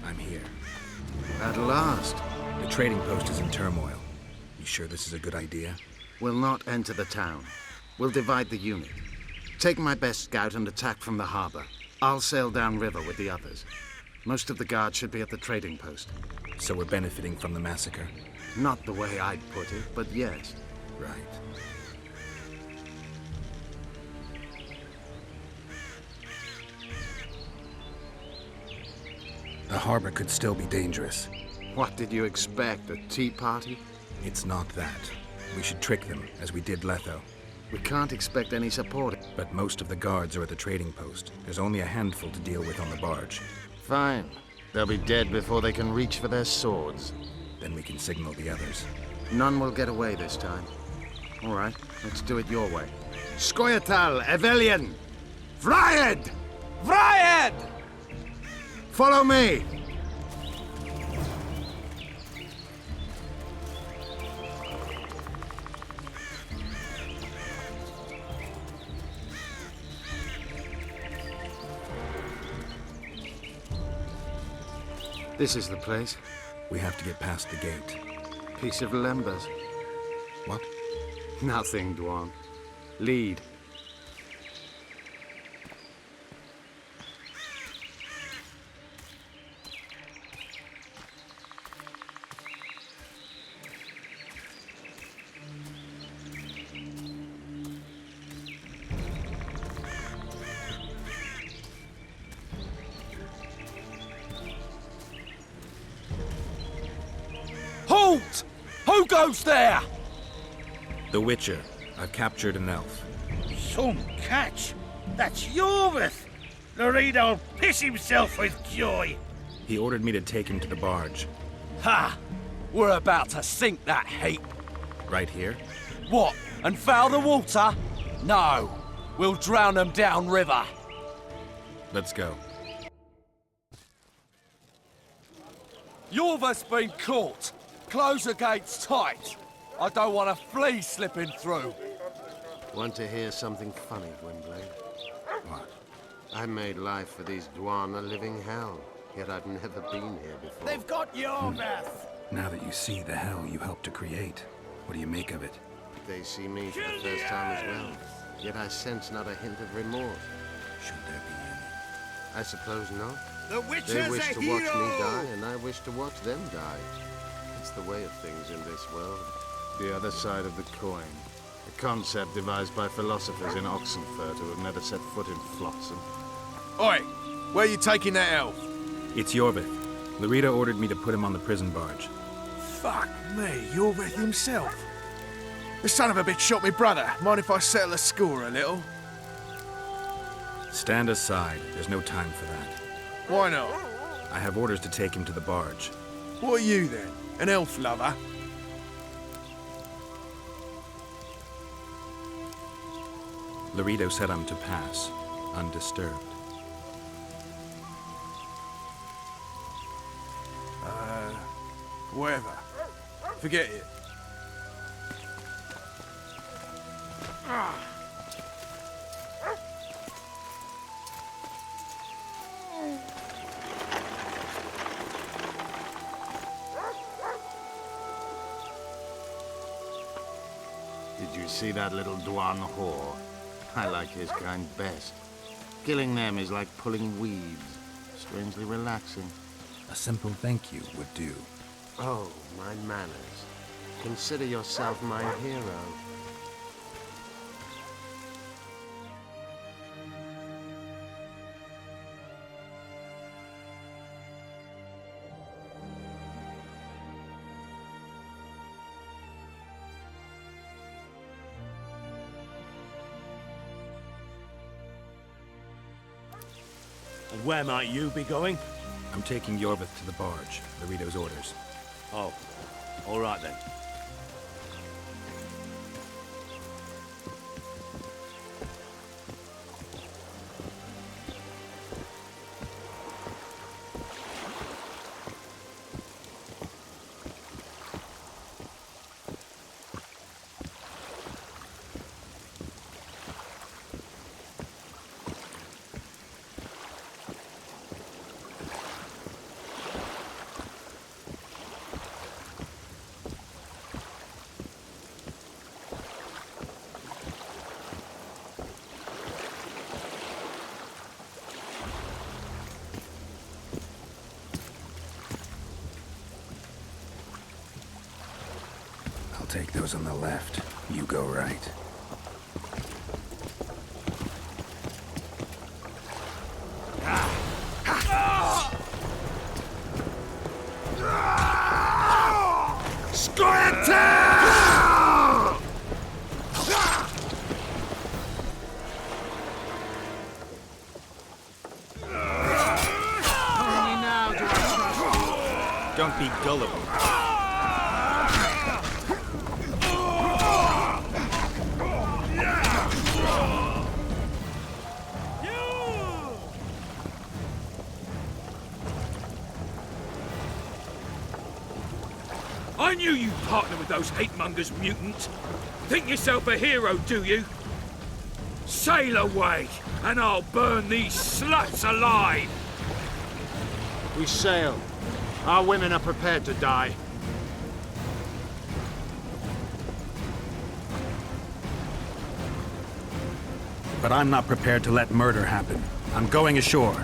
E: I'm here.
H: At last.
E: The trading post is in turmoil. You sure this is a good idea?
H: We'll not enter the town. We'll divide the unit. Take my best scout and attack from the harbor. I'll sail downriver with the others. Most of the guards should be at the trading post.
E: So we're benefiting from the massacre?
H: Not the way I'd put it, but yes.
E: Right. The harbor could still be dangerous.
H: What did you expect, a tea party?
E: It's not that. We should trick them, as we did Letho.
H: We can't expect any support.
E: But most of the guards are at the trading post. There's only a handful to deal with on the barge.
H: Fine. They'll be dead before they can reach for their swords.
E: Then we can signal the others.
H: None will get away this time. All right, let's do it your way. Skoyatal, Evelian! Vryed! Vryed! Follow me! This is the place.
E: We have to get past the gate.
H: Piece of Lembas.
E: What?
H: Nothing, Dwan. Lead.
F: Halt! Who goes there?
E: The Witcher. I've captured an elf.
F: Some catch. That's Yorvith. Loredo'll piss himself with joy.
E: He ordered me to take him to the barge.
F: Ha! We're about to sink that heap.
E: Right here?
F: What? And foul the water? No. We'll drown them downriver.
E: Let's go.
F: Yorvith's been caught. Close the gates tight. I don't want a flea slipping through.
O: Want to hear something funny, Gwynbleidd?
E: What?
O: I made life for these Dwan a living hell, yet I've never been here before.
F: They've got Yorvith!
E: Now that you see the hell you helped to create, what do you make of it?
O: They see me for the first time as well. Yet I sense not a hint of remorse.
E: Should there be any?
O: I suppose not.
F: The Witcher's
O: They wish
F: a
O: to
F: hero!
O: watch me die, and I wish to watch them die. It's the way of things in this world.
H: The other side of the coin. A concept devised by philosophers in Oxenfurt who have never set foot in Flotsam.
B: Oi! Where are you taking that elf?
E: It's Yorvith. Larita ordered me to put him on the prison barge.
B: Fuck me, Yorvith himself. The son of a bitch shot me brother. Mind if I settle the score a little?
E: Stand aside. There's no time for that.
B: Why not?
E: I have orders to take him to the barge.
B: What are you then? An elf lover?
E: Larito said I'm to pass, undisturbed.
B: Whatever. Forget it.
H: Did you see that little Dwan whore? I like his kind best. Killing them is like pulling weeds. Strangely relaxing.
E: A simple thank you would do.
O: Oh, my manners. Consider yourself my hero.
F: And where might you be going?
E: I'm taking Yorvith to the barge. Larito's orders.
F: Oh, all right then.
E: I'll take those on the left. You go right. Don't be gullible.
P: I knew you'd partner with those hate-mongers, mutant. Think yourself a hero, do you? Sail away, and I'll burn these sluts alive!
H: We sail. Our women are prepared to die.
E: But I'm not prepared to let murder happen. I'm going ashore.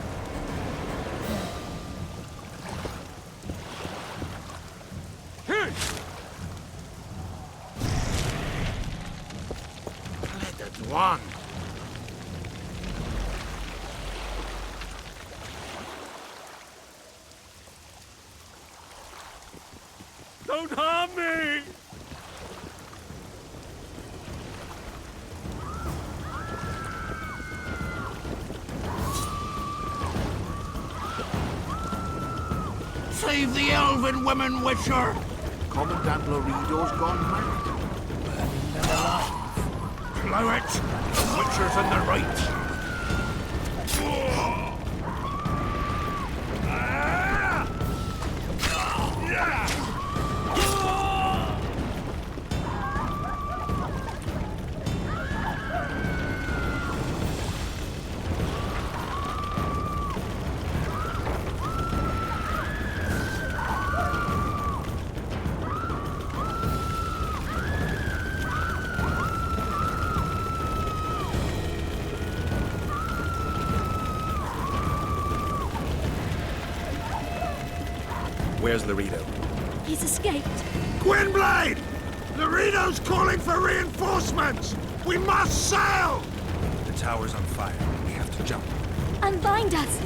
H: Dwan.
P: Don't harm me!
F: Save the elven women, Witcher! Commandant Lorido's gone mad. Burning them alive.
P: Blow it! The Witcher's in the right!
B: Where's Laredo?
Q: He's escaped.
F: Gwynblade! Laredo's calling for reinforcements! We must sail!
E: The tower's on fire. We have to jump.
Q: Unbind us!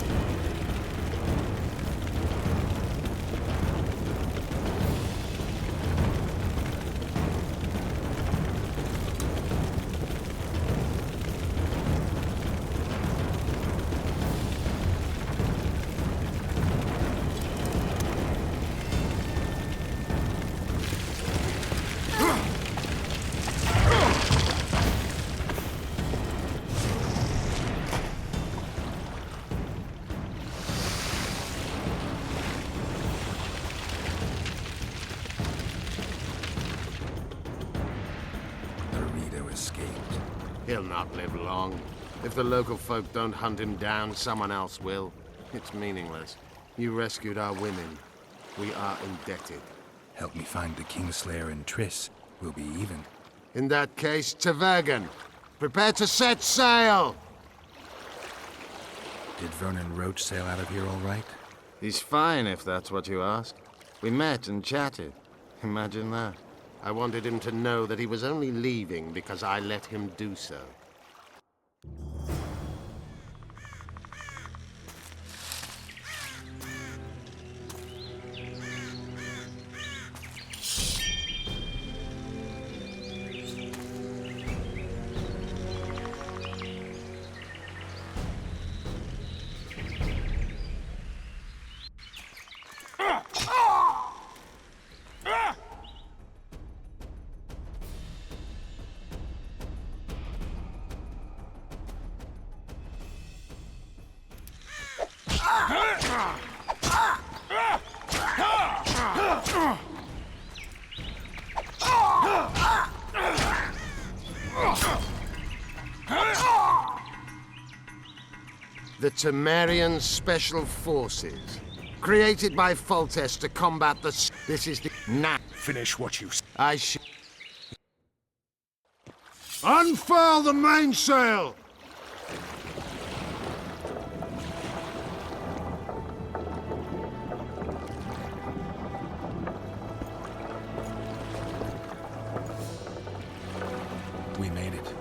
O: He'll not live long. If the local folk don't hunt him down, someone else will. It's meaningless. You rescued our women. We are indebted.
E: Help me find the Kingslayer and Triss. We'll be even.
O: In that case, to Vergen. Prepare to set sail!
E: Did Vernon Roach sail out of here all right?
O: He's fine, if that's what you ask. We met and chatted. Imagine that. I wanted him to know that he was only leaving because I let him do so. The Temerian Special Forces, created by Foltest to combat the... This is the... Nah.
B: Finish what you...
F: Unfurl the mainsail!
E: We made it.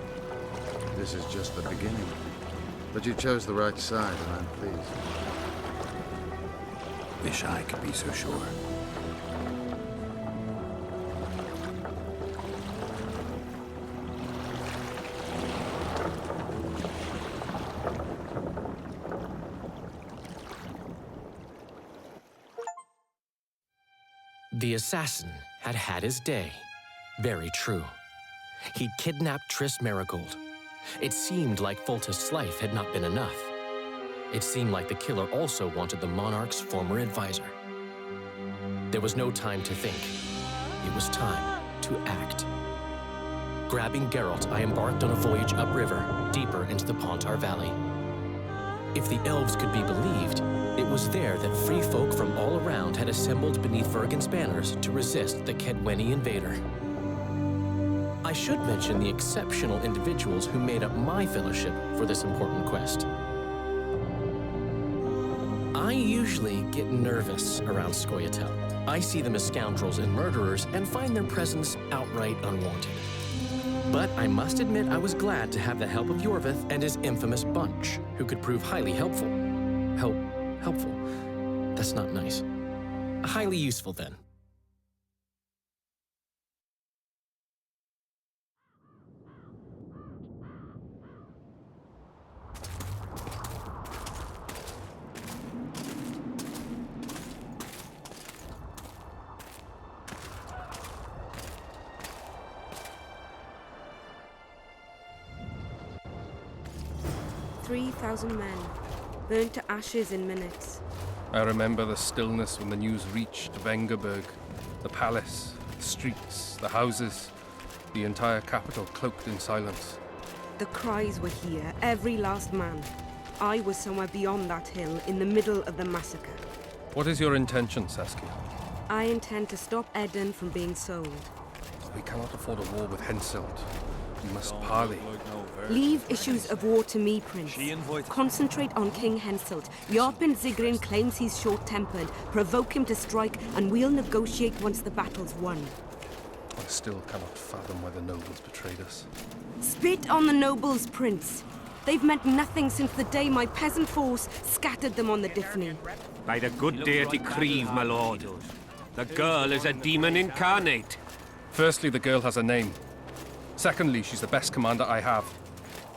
H: This is just the beginning. But you chose the right side, and I'm pleased.
E: Wish I could be so sure.
K: The assassin had had his day. Very true. He'd kidnapped Triss Merigold. It seemed like Foltest's life had not been enough. It seemed like the killer also wanted the Monarch's former advisor. There was no time to think. It was time to act. Grabbing Geralt, I embarked on a voyage upriver, deeper into the Pontar Valley. If the elves could be believed, it was there that free folk from all around had assembled beneath Vergen's banners to resist the Kedweni invader. I should mention the exceptional individuals who made up my fellowship for this important quest. I usually get nervous around Scoia'tael. I see them as scoundrels and murderers and find their presence outright unwanted. But I must admit I was glad to have the help of Yorvith and his infamous bunch, who could prove highly helpful. Helpful. That's not nice. Highly useful, then.
R: "3,000 men, burnt to ashes in minutes."
L: I remember the stillness when the news reached Vengerberg, the palace, the streets, the houses, the entire capital cloaked in silence.
R: The cries were here, every last man. I was somewhere beyond that hill, in the middle of the massacre.
L: What is your intention, Saskia?
R: I intend to stop Eden from being sold.
L: We cannot afford a war with Henselt. We must parley.
R: Leave issues of war to me, Prince. Concentrate on King Henselt. Jorpin Zigrin claims he's short-tempered. Provoke him to strike, and we'll negotiate once the battle's won.
L: I still cannot fathom why the nobles betrayed us.
R: Spit on the nobles, Prince. They've meant nothing since the day my peasant force scattered them on the Dyffny.
S: By the good deity Creve, my lord. The girl is a demon incarnate.
L: Firstly, the girl has a name. Secondly, she's the best commander I have.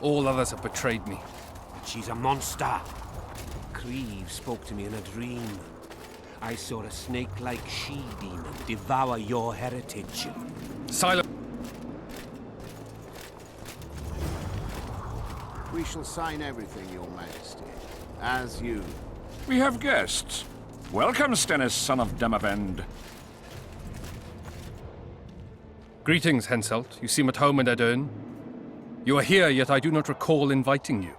L: All others have betrayed me.
S: But she's a monster. Creve spoke to me in a dream. I saw a snake-like she-demon devour your heritage.
L: Silence!
T: We shall sign everything, Your Majesty. As you.
U: We have guests. Welcome, Stennis, son of Demavend.
L: Greetings, Henselt. You seem at home in Edern. You are here, yet I do not recall inviting you.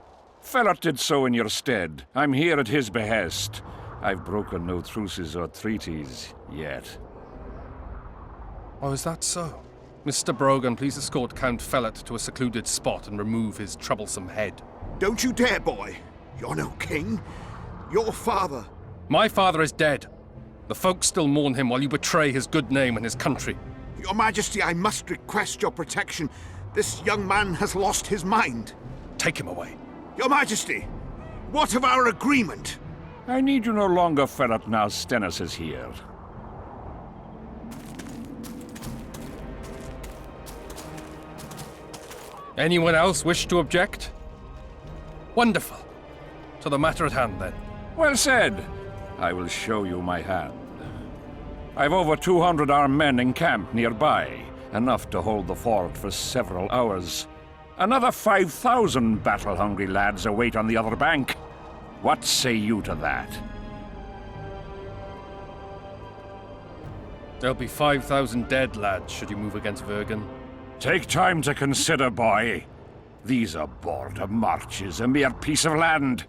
U: Felot did so in your stead. I'm here at his behest. I've broken no truces or treaties, yet.
L: Oh, is that so? Mr. Brogan, please escort Count Felot to a secluded spot and remove his troublesome head.
F: Don't you dare, boy. You're no king. Your father.
L: My father is dead. The folk still mourn him while you betray his good name and his country.
F: Your Majesty, I must request your protection. This young man has lost his mind.
L: Take him away.
F: Your Majesty, what of our agreement?
U: I need you no longer, Felot, now Stennis is here.
L: Anyone else wish to object? Wonderful. To the matter at hand, then.
U: Well said. I will show you my hand. I've over 200 armed men encamped nearby, enough to hold the fort for several hours. Another 5,000 battle-hungry lads await on the other bank. What say you to that?
L: There'll be 5,000 dead lads should you move against Vergen.
U: Take time to consider, boy. These are border marches, a mere piece of land.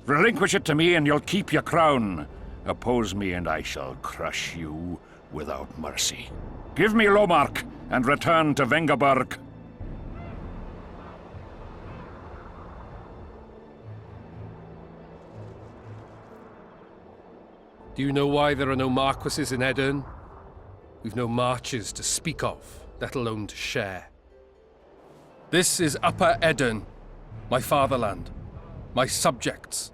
U: Relinquish it to me and you'll keep your crown. Oppose me and I shall crush you without mercy. Give me Lomark and return to Vengerberg.
L: Do you know why there are no marquises in Edern? We've no marches to speak of, let alone to share. This is Upper Edern, my fatherland, my subjects.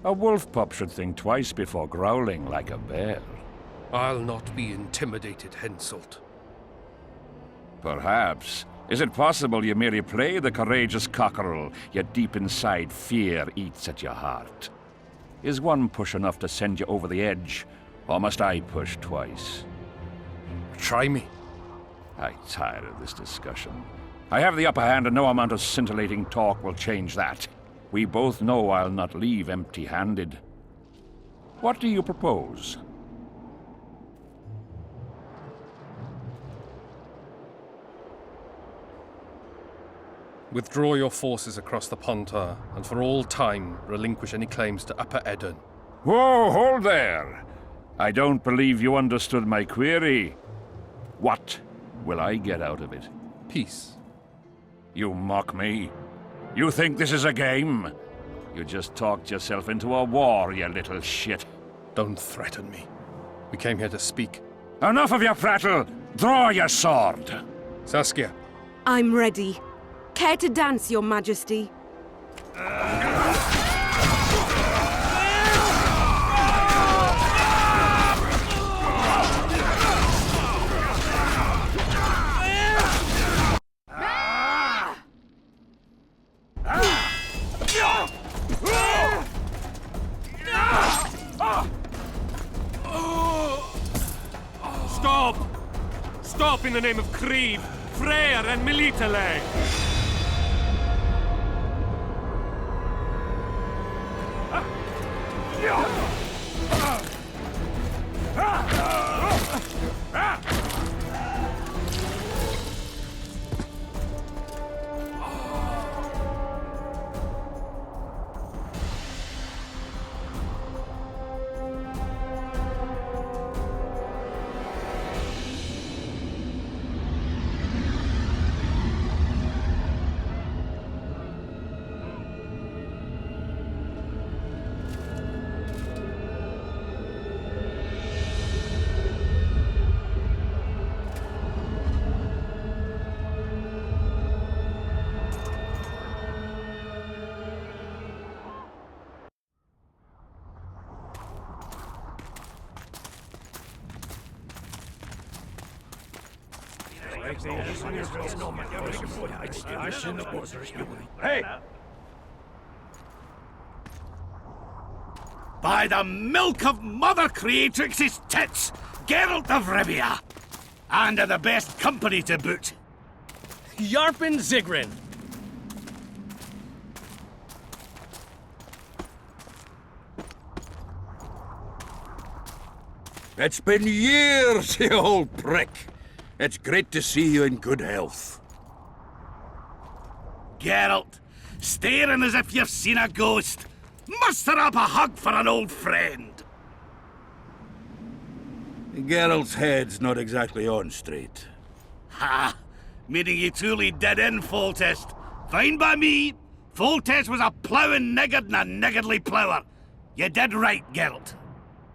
U: A wolf pup should think twice before growling like a bear.
L: I'll not be intimidated, Henselt.
U: Perhaps. Is it possible you merely play the courageous cockerel, yet deep inside fear eats at your heart? Is one push enough to send you over the edge, or must I push twice?
L: Try me.
U: I tire of this discussion. I have the upper hand and no amount of scintillating talk will change that. We both know I'll not leave empty-handed. What do you propose?
L: Withdraw your forces across the Pontar, and for all time relinquish any claims to Upper Edern.
U: Whoa, hold there! I don't believe you understood my query. What will I get out of it?
L: Peace.
U: You mock me? You think this is a game? You just talked yourself into a war, you little shit.
L: Don't threaten me. We came here to speak.
U: Enough of your prattle! Draw your sword!
L: Saskia.
R: I'm ready. Care to dance, Your Majesty?
S: Stop! Stop in the name of Creve, Freyr and Melitele!
F: Hey! By the milk of Mother Creatrix's tits, Geralt of Rivia! And of the best company to boot.
K: Yarpen Zigrin!
A: It's been years, you old prick. It's great to see you in good health.
F: Geralt, staring as if you've seen a ghost. Muster up a hug for an old friend.
A: Geralt's head's not exactly on straight.
F: Ha! Meaning you truly did in Foltest. Fine by me. Foltest was a ploughing niggard and a niggardly plougher. You did right, Geralt.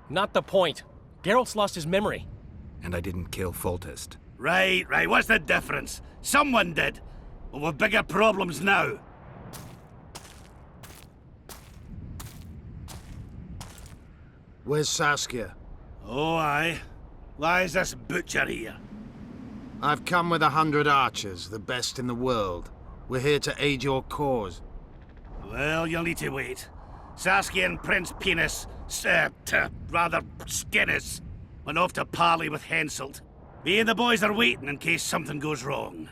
K: Not the point. Geralt's lost his memory.
E: And I didn't kill Foltest.
F: Right. What's the difference? Someone did. Well, we've bigger problems now.
O: Where's Saskia?
F: Oh, aye. Lies this butcher here.
O: I've come with 100 archers, the best in the world. We're here to aid your cause.
F: Well, you'll need to wait. Saskia and Prince Penis, rather Skinnis, went off to parley with Henselt. Me and the boys are waiting in case something goes wrong.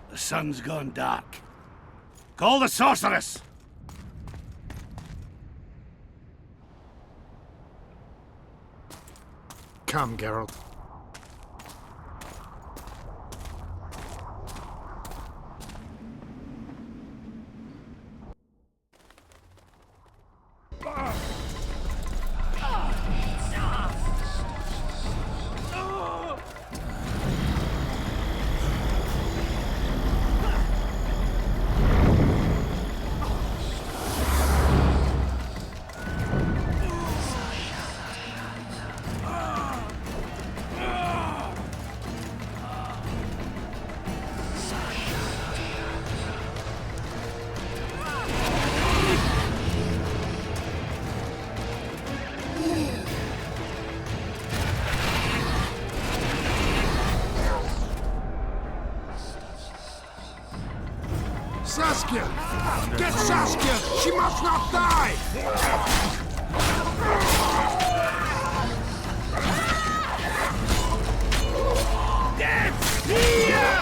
F: The sun's gone dark. Call the sorceress!
O: Come, Geralt.
F: Saskia! Get Saskia! She must not die! Dead! Here!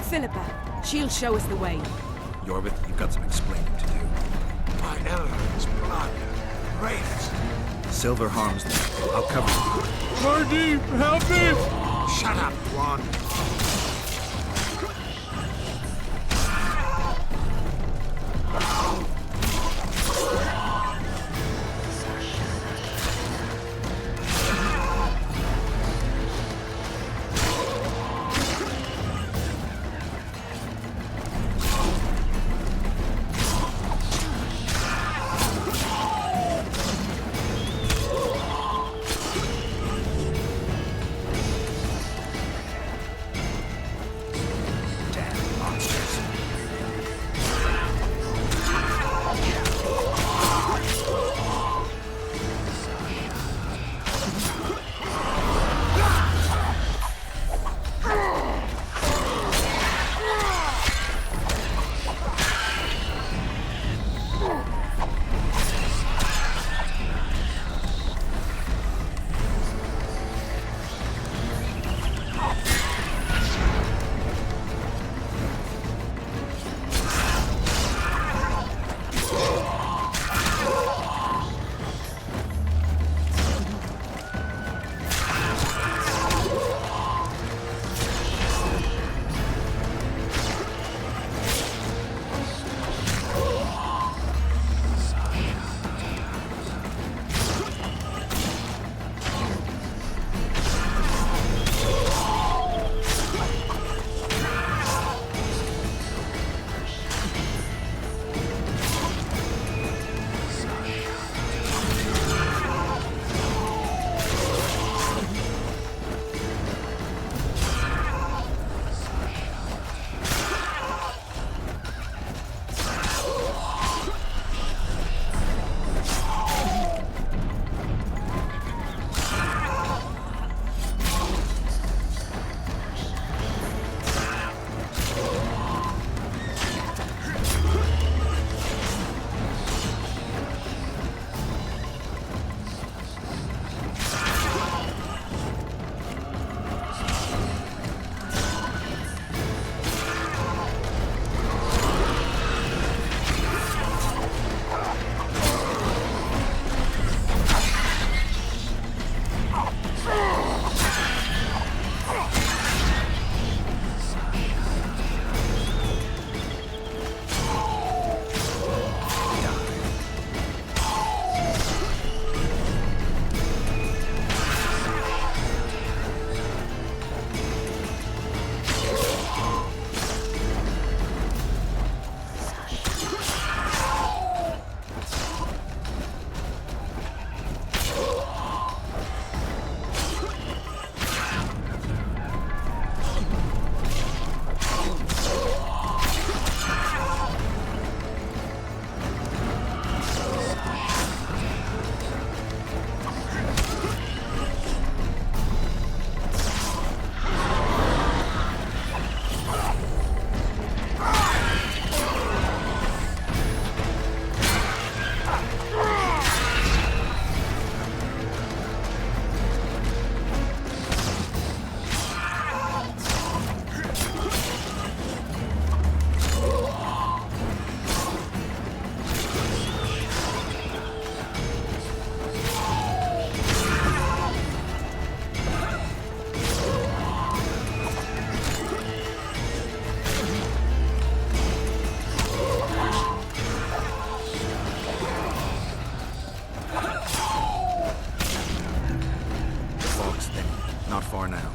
R: Philippa, she'll show us the way.
E: Yorvith, you've got some explaining to do.
F: My Elrond's blood. Raiders.
E: Silver harms them. I'll cover you.
F: Marty, help me! Shut up, Juan.
E: Not far now.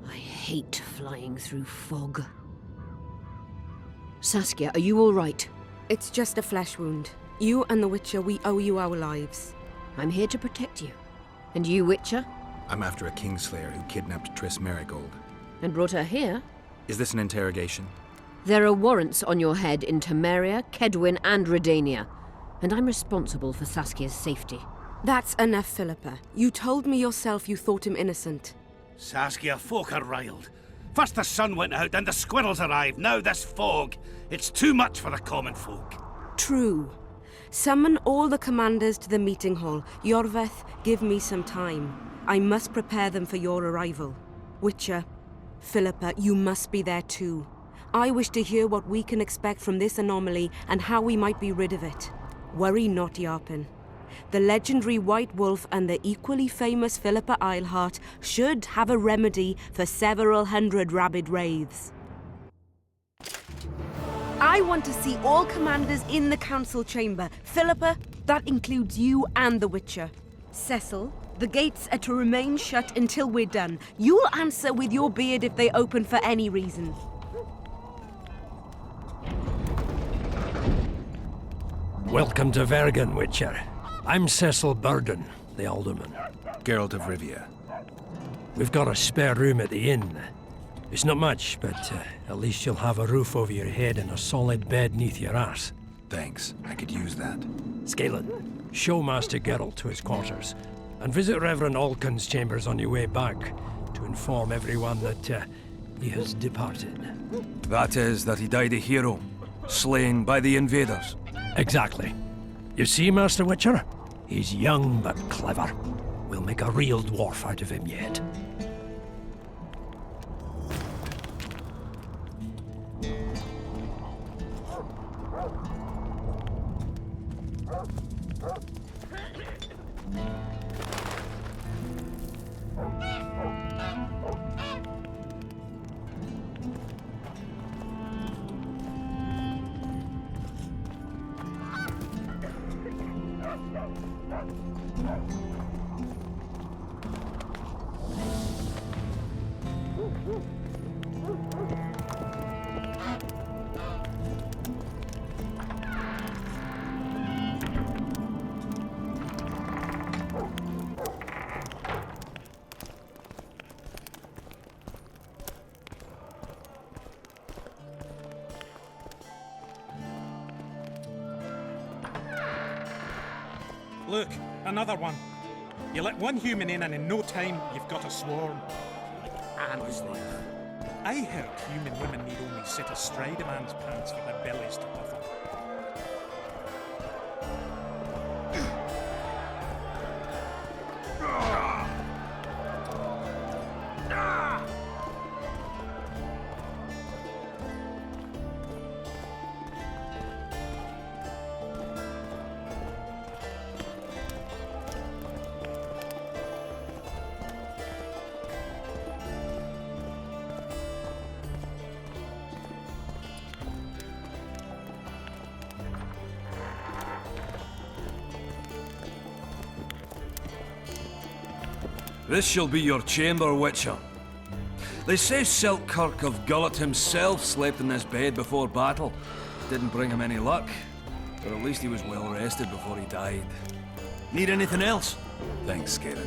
N: I hate flying through fog. Saskia, are you all right?
R: It's just a flesh wound. You and the Witcher, we owe you our lives.
N: I'm here to protect you. And you, Witcher?
E: I'm after a Kingslayer who kidnapped Triss Merigold.
N: And brought her here?
E: Is this an interrogation?
N: There are warrants on your head in Temeria, Kedwin, and Redania. And I'm responsible for Saskia's safety.
R: That's enough, Philippa. You told me yourself you thought him innocent.
F: Saskia, folk are riled. First the sun went out, then the squirrels arrived, now this fog. It's too much for the common folk.
R: True. Summon all the commanders to the meeting hall. Yorveth, give me some time. I must prepare them for your arrival. Witcher, Philippa, you must be there too. I wish to hear what we can expect from this anomaly and how we might be rid of it. Worry not, Yarpen. The legendary White Wolf and the equally famous Philippa Eilhart should have a remedy for several hundred rabid wraiths. I want to see all commanders in the council chamber. Philippa, that includes you and the Witcher. Cecil, the gates are to remain shut until we're done. You'll answer with your beard if they open for any reason.
G: Welcome to Vergen, Witcher. I'm Cecil Burden, the alderman.
E: Geralt of Rivia.
G: We've got a spare room at the inn. It's not much, but at least you'll have a roof over your head and a solid bed neath your ass.
E: Thanks, I could use that.
G: Scalen, show Master Geralt to his quarters, and visit Reverend Alcon's chambers on your way back to inform everyone that he has departed.
V: That is, that he died a hero, slain by the invaders.
G: Exactly. You see, Master Witcher? He's young but clever. We'll make a real dwarf out of him yet.
W: Look, another one. You let one human in and in no time, you've got a swarm. Ants. I heard human women need only sit astride a man's pants for their bellies to puff up.
V: This shall be your chamber, Witcher. They say Selkirk of Gullet himself slept in this bed before battle. Didn't bring him any luck, but at least he was well rested before he died. Need anything else?
E: Thanks, Scalen.